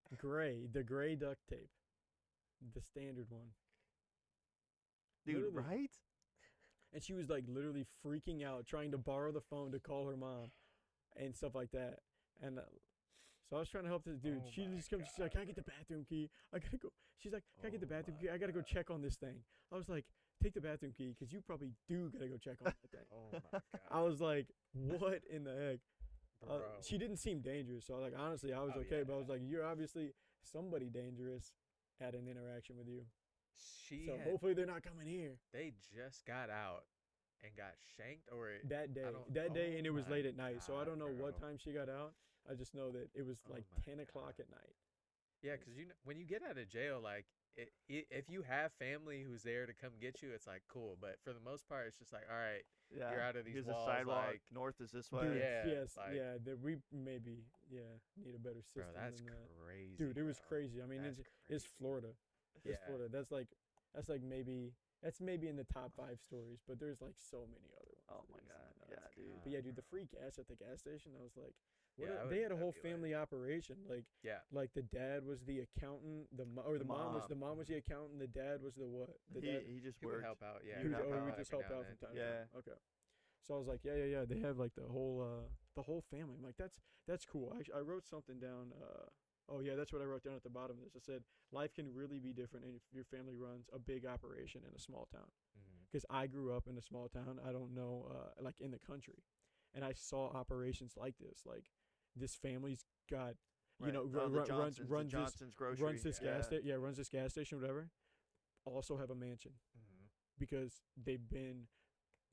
The gray duct tape. The standard one. Dude, Literally. right? And she was like literally freaking out, trying to borrow the phone to call her mom and stuff like that. And so I was trying to help this dude. Oh She my just comes, she's like, can I get the bathroom key? I gotta go. She's like, can I get the Oh bathroom my key? I gotta go God. check on this thing. I was like, take the bathroom key because you probably do gotta go check on that thing. Oh my god. I was like, what in the heck? Bro. She didn't seem dangerous. So like, honestly, I was Oh, okay. But I yeah. was like, you're obviously somebody dangerous had an interaction with you. She So had, hopefully they're not coming here they just got out and got shanked, or that day. don't- That day, oh and it was my late at night. So I God, don't know what bro. time she got out. I just know that it was Oh like my 10 o'clock God. at night. Yeah, because when you get out of jail, like if you have family who's there to come get you, it's like cool. But for the most part, it's just like, all right, Yeah. you're out of these Here's walls. a sidewalk. Like, North is this Dude, way. Yeah, yes, like- yeah. That we maybe, need a better bro, system that's than that. crazy. Dude, it was bro. crazy. I mean, That's it's crazy. Florida. It's Yeah. Florida. That's like maybe in the top 5 stories, but there's like so many other ones. Oh that my is God. nuts. Yeah, dude. But yeah, dude, the free gas at the gas station, I was like, what Yeah, they had a whole that'd be lit. family operation. Like, Yeah. like the dad was the accountant, the mom was the accountant, the dad was the what? The dad, He just He would worked. help out. Yeah. He he would was, help he out would just every help now out and from then. time to Yeah. time. Okay. So I was like, yeah. They have like the whole family. I'm like, that's cool. I wrote something down. Oh yeah, that's what I wrote down at the bottom of this. I said, life can really be different if your family runs a big operation in a small town. Mhm. Because I grew up in a small town. I don't know, like in the country, and I saw operations like this. Like this family's got, Right. know, Oh, the runs Johnsons, the runs this Johnson's grocery. runs this yeah. gas station. Yeah, runs this gas station, whatever. Also have a mansion Mhm. because they've been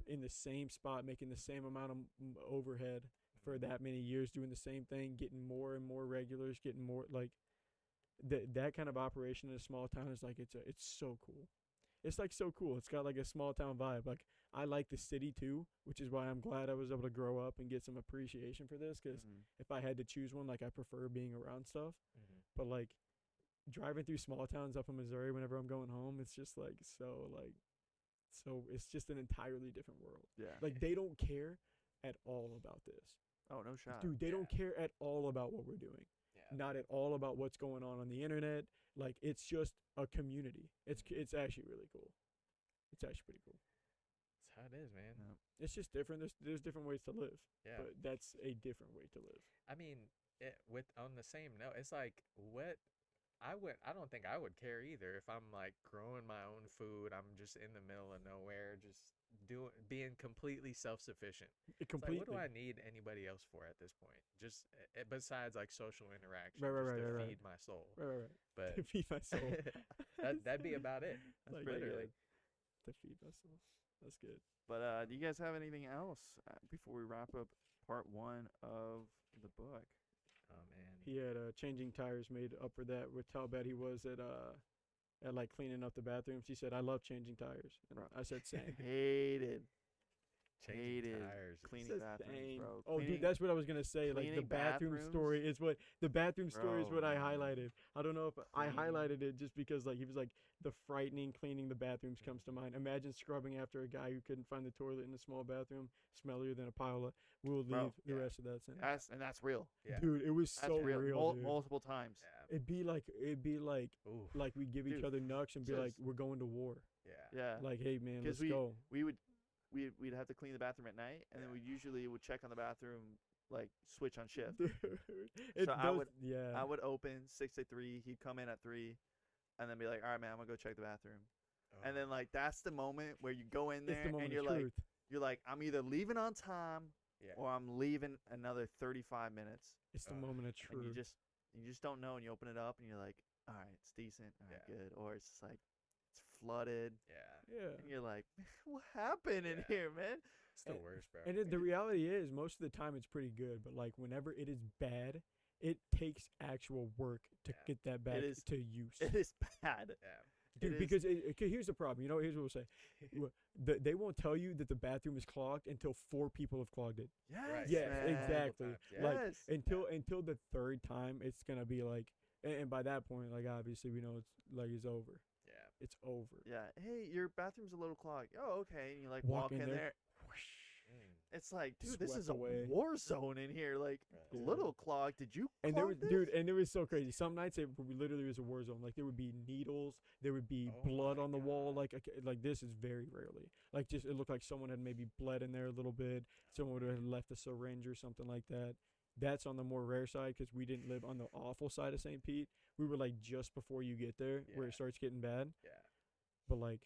in the same spot, making the same amount of overhead for Mhm. that many years, doing the same thing, getting more and more regulars, getting more like that kind of operation in a small town is like it's so cool. It's like so cool. It's got like a small town vibe. Like I like the city too, which is why I'm glad I was able to grow up and get some appreciation for this. Because Mhm. if I had to choose one, like I prefer being around stuff. Mhm. But like driving through small towns up in Missouri whenever I'm going home, it's just like so it's just an entirely different world. Yeah. Like they don't care at all about this. Oh, no shot. Dude, they don't Yeah. care at all about what we're doing. Yeah. Not at all about what's going on the internet. Like it's just a community. It's actually really cool. It's actually pretty cool. That's how it is, man. Yeah. It's just different. There's different ways to live, Yeah. but that's a different way to live. I mean, with on the same note, it's like what I don't think I would care either if I'm like growing my own food. I'm just in the middle of nowhere, just being completely self-sufficient. It's like, Completely. what do I need anybody else for at this point? Just besides like social interaction, Right, just to right. feed my soul. Right. But To feed my soul. that'd be about it. That's Like, pretty literally. good. To feed my soul. That's good. But do you guys have anything else before we wrap up part 1 of the book? Oh man. He had changing tires made up for that with how bad he was at like cleaning up the bathrooms. He said, "I love changing tires." And Bro. I said, "Same." Hated Changing hated tires. is- cleaning Says bathrooms, same. bro. Oh, Cleaning- dude, that's what I was gonna say. Like the cleaning bathroom bathrooms? story is what the bathroom story is Bro, what I man. highlighted. I don't know if I Clean. highlighted it just because like he was like the frightening cleaning the bathrooms comes to mind. Imagine scrubbing after a guy who couldn't find the toilet in a small bathroom, smellier than a pile of. We'll leave Bro, the yeah. rest of that sentence. That's real. Yeah. Dude, it was That's so real. real, dude. Multiple times. Yeah. It'd be like Oof. like we give each Dude, other nucks and be like, just- we're going to war. Yeah. Yeah. Like, hey man, 'Cause let's go. We'd have to clean the bathroom at night, and then Yeah. we usually would check on the bathroom, like switch on shift. Dude, it So I does, would- yeah. I would open 6 to 3. He'd come in at 3, and then be like, "All right, man, I'm gonna go check the bathroom." And then like that's the moment where you go in it's there the moment and you're of like, truth. I'm either leaving on time Yeah. or I'm leaving another 35 minutes, It's the Ugh. moment of and you truth. just don't know, and you open it up and you're like, "All right, it's decent, all right, Yeah. good," or it's just like, "It's flooded, Yeah. Yeah. and you're like, what happened in Yeah. here, man? It's the And- worst, bro. And the reality is, most of the time it's pretty good, but like whenever it is bad, it takes actual work to Yeah. get that back is- to use. It is bad. Yeah. Dude, is- because okay, here's the problem. You know, here's what we'll say. They won't tell you that the bathroom is clogged until 4 people have clogged it. Yes, Right. Yes, man. exactly. Yeah. Like Yes. until the third time, it's gonna be like, and by that point, like obviously we know it's over. Yeah. It's over. Yeah. Hey, your bathroom's a little clogged. Oh, okay. And you like Walk walk in in there. there. Mm. It's like, dude, this Swept is a away. war zone in here. Like, Right. little clogged. Did you And there was, clog this? dude, and it was so crazy. Some nights it literally was a war zone. Like there would be needles, there would be Oh blood my on the wall. God. Like this is very rarely. Like just it looked like someone had maybe bled in there a little bit. Someone would have left a syringe or something like that. That's on the more rare side because we didn't live on the awful side of St. Pete. We were like just before you get there where Yeah. it starts getting bad. Yeah. But like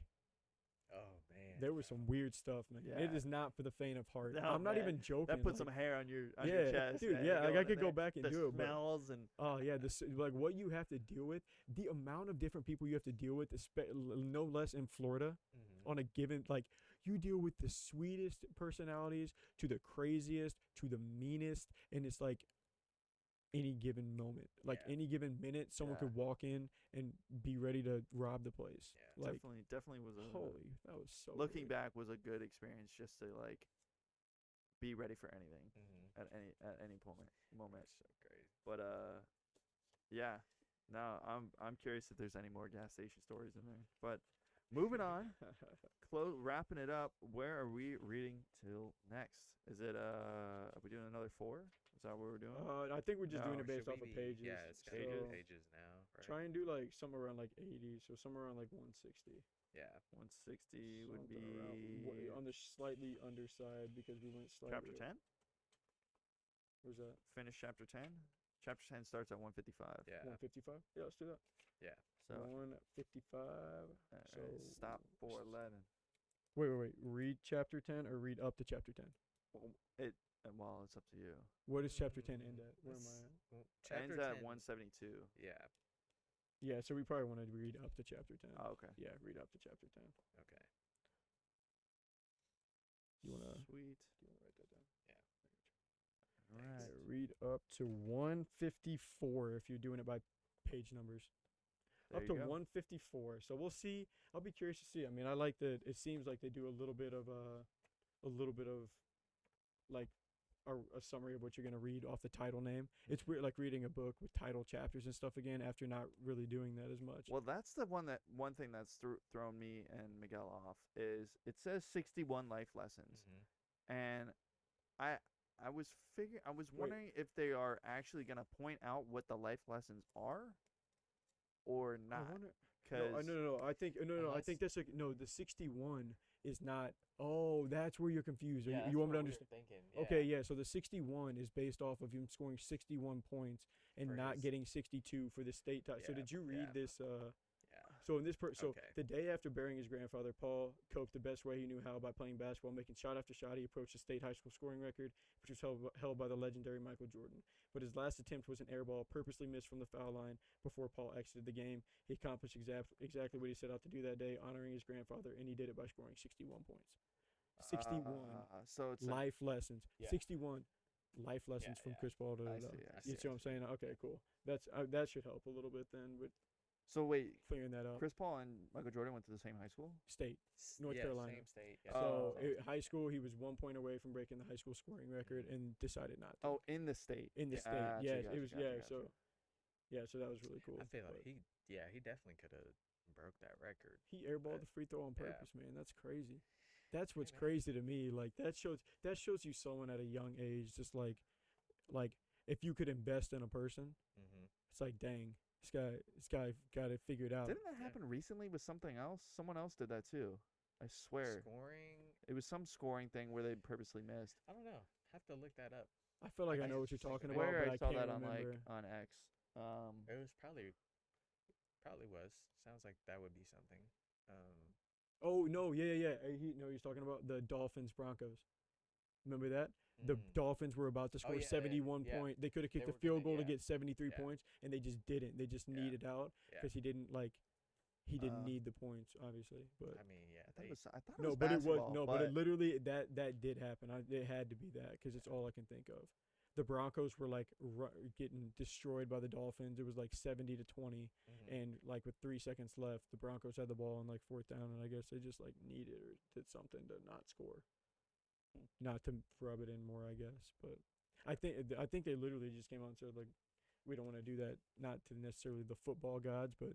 Oh man. there was some weird stuff, man. It Yeah. is not for the faint of heart. No, I'm not man. even joking. That puts like, some hair on your yeah, chest, dude. man, Yeah, like going I in could go there. back and The do it. But smells and oh yeah, this like what you have to deal with, the amount of different people you have to deal with, no less in Florida Mhm. on a given like you deal with the sweetest personalities to the craziest to the meanest, and it's like any given moment, like Yeah. any given minute, someone Yeah. could walk in and be ready to rob the place. Yeah. Like definitely was a holy, that was so. looking weird. back was a good experience just to like be ready for anything Mhm. at any moment. That's so crazy. But yeah. No, I'm curious if there's any more gas station stories in there. But moving on, wrapping it up. Where are we reading till next? Is it are we doing another 4? Is that what we're doing? I think we're just doing No, it based Should off we of be- pages. Yeah, it's gonna Pages. be so pages now. Right? try and do like somewhere around like 80, so somewhere around like 160. Yeah. 160 would Something around be on the slightly underside because we went slightly. chapter 10. Where's that? Finish chapter 10. Chapter 10 starts at 155. Yeah. 155. Yeah, let's do that. So 155. alright, So stop 411. wait. Read chapter 10 or read up to chapter 10. Well, it's up to you. What does chapter 10 end at? Where am Let's- I at? Well, Ends chapter at 10 172. Yeah. Yeah, so we probably want to read up to chapter 10. Oh, okay. Yeah, read up to chapter 10. Okay. You wanna Sweet. write that down? All Thanks. right. Yeah, read up to 154 if you're doing it by page numbers. There Up you to go. 154. So we'll see. I'll be curious to see. I mean, I like that. It seems like they do a little bit of like a summary of what you're gonna read off the title name. It's weird, like reading a book with title chapters and stuff again after not really doing that as much. Well, that's the one thing that's thrown me and Miguel off is it says 61 life lessons, Mhm. and I was Wait. wondering if they are actually gonna point out what the life lessons are, or I not. wonder. Because No. I think I Unless- think that's like no. The 61 is not. Oh, that's where you're confused. Or you want me to understand? Thinking. Okay, yeah. So the 61 is based off of him scoring 61 points and For not his- getting 62 for the state title. So Yeah, did you read yeah. this? Yeah. So in this so Okay. the day after burying his grandfather, Paul coped the best way he knew how by playing basketball, making shot after shot. He approached the state high school scoring record, which was held by the legendary Michael Jordan. But his last attempt was an air ball purposely missed from the foul line before Paul exited the game. He accomplished exactly what he set out to do that day, honoring his grandfather, and he did it by scoring 61 points. 61 So it's life lessons. Yeah. 61 life lessons from yeah. Chris Paul to I the- see, I You see what I'm saying? Okay, cool. That's that should help a little bit then with So wait, clearing that up. Chris Paul and Michael Jordan went to the same high school? State. North yeah, Carolina. Same state. Yeah. Oh. So high school, he was 1 point away from breaking the high school scoring record and decided not to. Oh, in the state. In the state, Gotcha, yeah, gotcha, it was gotcha, yeah. gotcha. So that was really cool. I feel like but he definitely could have broke that record. he airballed but- the free throw on yeah. purpose, man. That's crazy. That's what's man. crazy to me. Like that shows you someone at a young age, just like if you could invest in a person, Mm-hmm. it's like dang, this guy got it figured out. Didn't that happen recently with something else? Someone else did that too. I swear. Scoring. It was some scoring thing where they purposely missed. I don't know. Have to look that up. I feel like I I know what just you're think talking of about, Where but I I saw can't that on remember. on X. It was probably was. Sounds like that would be something. Oh no, yeah. He's talking about the Dolphins Broncos. Remember that? The mm, Dolphins were about to score yeah, 71 yeah. point. They could have kicked They a were field gonna- goal to yeah. get 73 Yeah. points, and they just didn't. They just Yeah. needed out Yeah. because he didn't like. he didn't need the points, obviously, but I mean, yeah. I thought it They, was. I thought it no, was but it was basketball, no, but it literally that did happen. It had to be that because it's all I can think of. The Broncos were like getting destroyed by the Dolphins. It was like 70-20, mhm. and like with 3 seconds left, the Broncos had the ball on like 4th down, and I guess they just like needed or did something to not score, not to rub it in more, I guess. But I think they literally just came out and said like, we don't want to do that, not to necessarily the football gods, but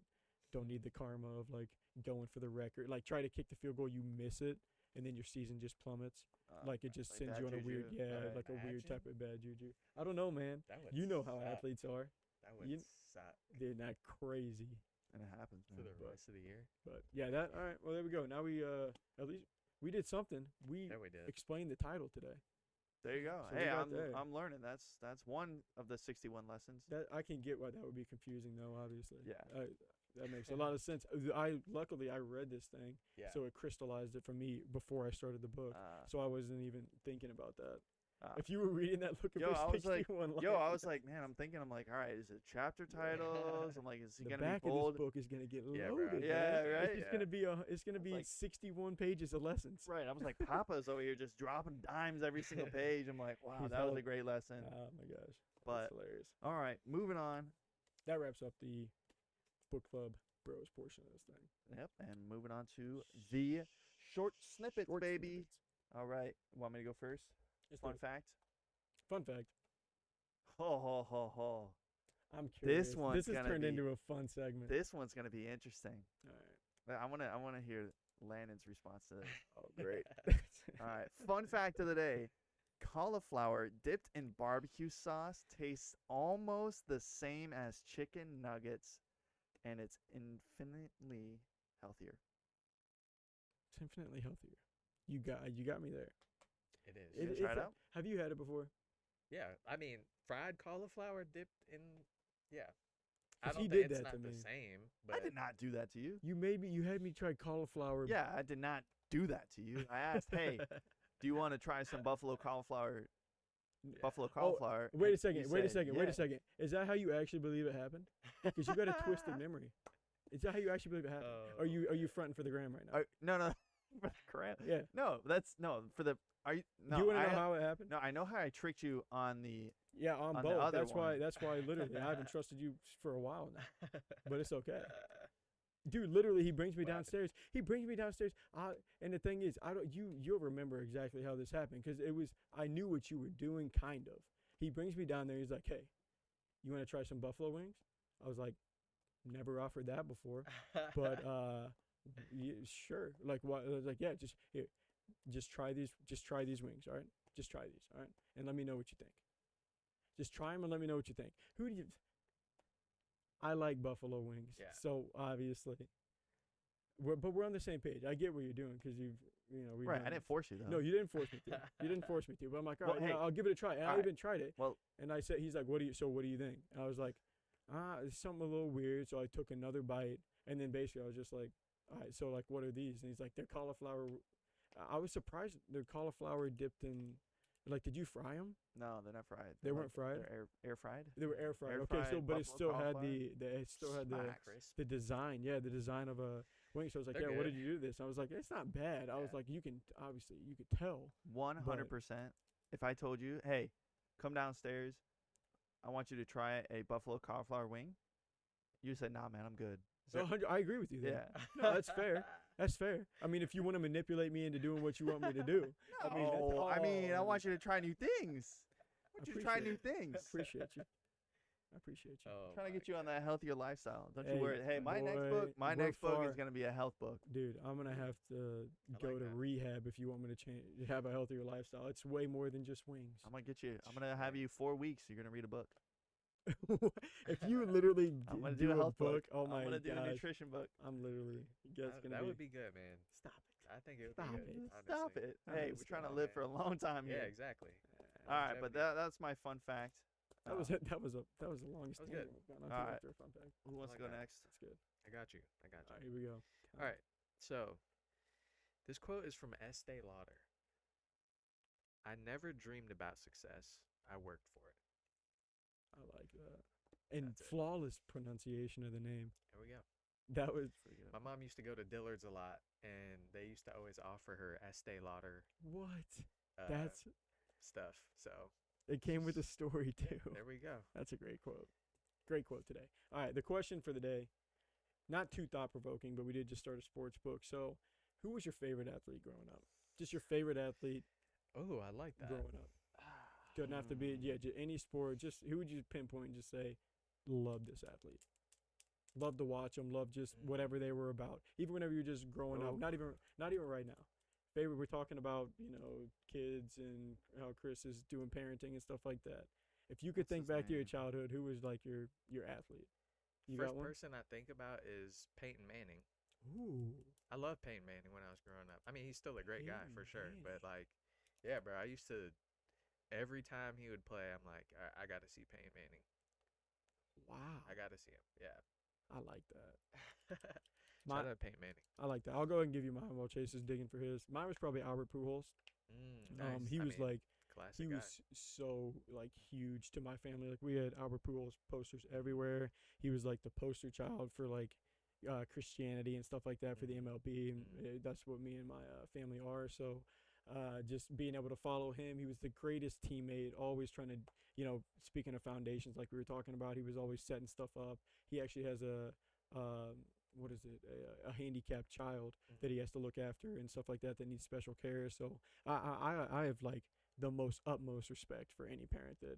don't need the karma of like going for the record. Like try to kick the field goal, you miss it, and then your season just plummets. Like it just sends bad you on a weird, juju. Right. like a weird Imagine. type of bad juju. I don't know, man. That would You know how suck. athletes are. That would you- suck They're not crazy. and it happens, for man. the but- rest of the year. But yeah, that all right. Well, there we go. Now we at least we did something. We There we did. explained the title today. There you go. So we Hey, got there. I'm learning. That's one of the 61 lessons. That I can get why that would be confusing, though. Obviously. Yeah. That makes a lot of sense. Luckily I read this thing, Yeah. so it crystallized it for me before I started the book. So I wasn't even thinking about that. If you were reading that looking Yo, for I was like, 61 lines, I was like, man, I'm thinking, I'm like, all right, is it chapter titles? I'm like, is he the gonna back be of bold? this book is gonna get Yeah, bro. loaded. Yeah, man. right, It's yeah. gonna be it's gonna was be like- 61 pages of lessons. Right. I was like, Papa's over here just dropping dimes every single page. I'm like, wow, He's that was hella- a great lesson. Oh my gosh, But that's hilarious. all right, moving on. That wraps up the book club bros portion of this thing. Yep, and moving on to the short snippets, Short baby. snippets. All right, want me to go first? Let's Fun do it. fact. Fun fact. Ho ho ho ho. I'm curious. This one's This has gonna turned be- into a fun segment. This one's gonna be interesting. All right. I wanna hear Landon's response to this. Oh, great. All right. Fun fact of the day. Cauliflower dipped in barbecue sauce tastes almost the same as chicken nuggets, and it's infinitely healthier. It's infinitely healthier. You got me there. It is. You gonna It- try it's it a- out? Have you had it before? Yeah, I mean, fried cauliflower dipped in. Yeah, I 'Cause don't he think did it's that not to the me. same. I But did not do that to you. You had me try cauliflower. Yeah, I did not do that to you. I asked, hey, do you want to try some buffalo cauliflower? Buffalo cauliflower. Wait a And second. you Wait a said, second. Wait "Yeah." a second. Is that how you actually believe it happened? Because you got a twisted memory. Is that how you actually believe it happened? Are you fronting for the gram right now? No. For the crap. Yeah. No, that's no for the. Are you? No, Do you want I to know ha- how it happened? No, I know how I tricked you on the. Yeah, on on the both. other That's why. one. That's why. Literally, I haven't trusted you for a while now. But it's okay. Dude, literally, he brings me What happened? downstairs. He brings me downstairs. And the thing is, I don't. You'll remember exactly how this happened because it was. I knew what you were doing, kind of. He brings me down there. He's like, "Hey, you want to try some buffalo wings?" I was like, "Never offered that before." But yeah, sure. Like what? I was like, yeah, just here, just try these. Just try these wings. All right, just try these. All right, and let me know what you think. Just try them and let me know what you think. Who do you? I like buffalo wings. Yeah. So obviously, but we're on the same page. I get what you're doing because we've Right, I done didn't force you though. No, you didn't force me to. You didn't force me to. But I'm like, all Well, right, hey, I'll give it a try. And I alright. even tried it. Well, And I said, he's like, what do you think? And I was like, it's something a little weird. So I took another bite. And then basically I was just like, all right, so like, what are these? And he's like, they're cauliflower. I was surprised they're cauliflower dipped in, like, did you fry them? no, they're not fried. They They're weren't fried? They're air fried. They were air fried. Air Okay, so, fried but it buffalo still had cauliflower? it still had Smack. Crisp. the design. Yeah, the design of a wing. So I was like, They're yeah, what good. did you do this? I was like, it's not bad. I was Yeah. like, you can tell. 100%. If I told you, hey, come downstairs, I want you to try a buffalo cauliflower wing, you said, nah, man, I'm good. So 100 I agree with you there. Yeah. No, that's fair. That's fair. I mean, if you want to manipulate me into doing what you want me to do, I mean, that's No, I mean, I all. want you to try new things. I want you to try new appreciate things. I appreciate you. I appreciate you. Oh, Trying to my get you on God. that healthier lifestyle. Don't Hey, you worry. Hey, my next boy, book, we're is far- gonna be a health book. Dude, I'm gonna have to I go like to that. rehab if you want me to have a healthier lifestyle. It's way more than just wings. I'm gonna get you. I'm gonna have you 4 weeks. You're gonna read a book. If you literally I'm gonna do do a health book. oh my I'm gonna do a gosh, nutrition book. I'm literally that's That, gonna that be. would be good, man. Stop it. I think it would Stop be good. it. Stop honestly. it. I'm Hey, gonna we're trying to stop, live man. for a long time Yeah, here. exactly. All right, but Longevity. that's my fun fact. That was Uh, it. That was the longest That was thing good. we've gone on to Alright. after a fun fact. Who wants like to go that. next? That's good. I got you. I got All right, you. here we go. All right. So, this quote is from Estee Lauder. I never dreamed about success. I worked for it. I like that. And That's it. flawless pronunciation of the name. There we go. That was Pretty good. My mom used to go to Dillard's a lot, and they used to always offer her Estee Lauder what? uh, That's stuff. So it came with a story too. there we go. That's a great quote. Great quote today. All right, the question for the day, not too thought provoking, but we did just start a sports book. So, who was your favorite athlete growing up? Just your favorite athlete Oh, I like that. growing up. Doesn't have to be any sport. Just who would you pinpoint and just say, love this athlete. Love to watch them. Love just whatever they were about. Even whenever you're just growing up. Oh. Not even right now. Favorite. We're talking about kids and how Chris is doing parenting and stuff like that. If you could What's think his back to your name? childhood, who was like your athlete? You First got one? person I think about is Peyton Manning. Ooh. I love Peyton Manning when I was growing up. I mean, he's still a great guy for sure. Peyton But like, yeah, bro, I used to every time he would play, I'm like, I got to see Peyton Manning. Wow. I got to see him. Yeah. I like that. Shout out Peyton Manning. I like that. I'll go ahead and give you mine while Chase is digging for his. Mine was probably Albert Pujols. Nice. He I was mean, like classic he guy. was so like huge to my family. Like we had Albert Pujols posters everywhere. He was like the poster child for like Christianity and stuff like that for the MLB, and that's what me and my family are. So just being able to follow him, he was the greatest teammate. Always trying to, speaking of foundations, like we were talking about, he was always setting stuff up. He actually has a what is it, a handicapped child that he has to look after and stuff like that needs special care. So I have like the most utmost respect for any parent that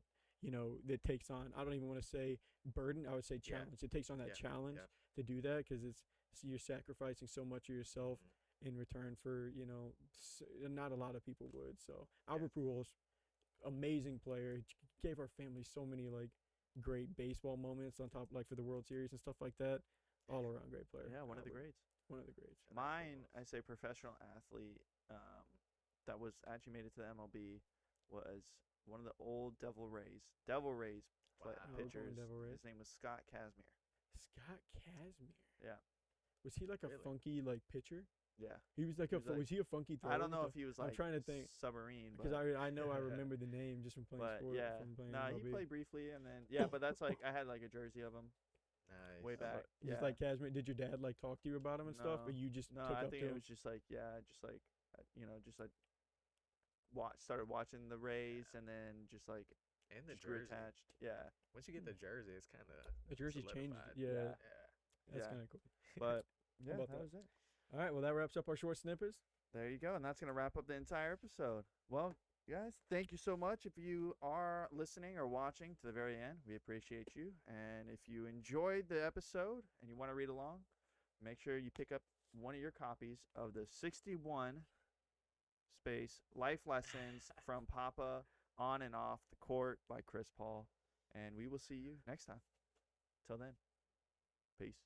that takes on, I don't even want to say burden, I would say Yeah. challenge. It takes on that Yeah. challenge Yeah. to do that, because you're sacrificing so much of yourself in return for not a lot of people would. So Albert Pujols, amazing player, gave our family so many like great baseball moments on top, like for the World Series and stuff like that. All around great player. Yeah, one of the Albert. greats. One of the greats. Mine, I say professional athlete that was actually made it to the MLB was one of the old Devil Rays. Devil Rays Wow. We're going pitchers. Devil Rays. His name was Scott Kazmir. Scott Kazmir. Yeah. Was he like a Really? funky like pitcher? Yeah. He was like He was like- was he a funky thrower? I don't know if he was I'm like trying to think. submarine, because but, I know I remember the name just from playing but sport. yeah. From playing No, he MLB. played briefly and then but that's like I had like a jersey of him Nice. way back. Just Yeah. like Kazmir. Did your dad like talk to you about him and stuff, or No. you just No, took I up think to it him? was just like just like just like started watching the Rays and then just like And the just grew jersey. attached. Yeah. Once you get the jersey, it's kind of The jersey changed. solidified. Yeah, Yeah. that's Yeah. kind of cool. But yeah, about that that? was it. All right, well that wraps up our short snippets. There you go, and that's gonna wrap up the entire episode. Well, guys, thank you so much. If you are listening or watching to the very end, we appreciate you. And if you enjoyed the episode and you want to read along, make sure you pick up one of your copies of the 61 space life lessons from Papa on and off the court by Chris Paul. And we will see you next time. Till then, peace.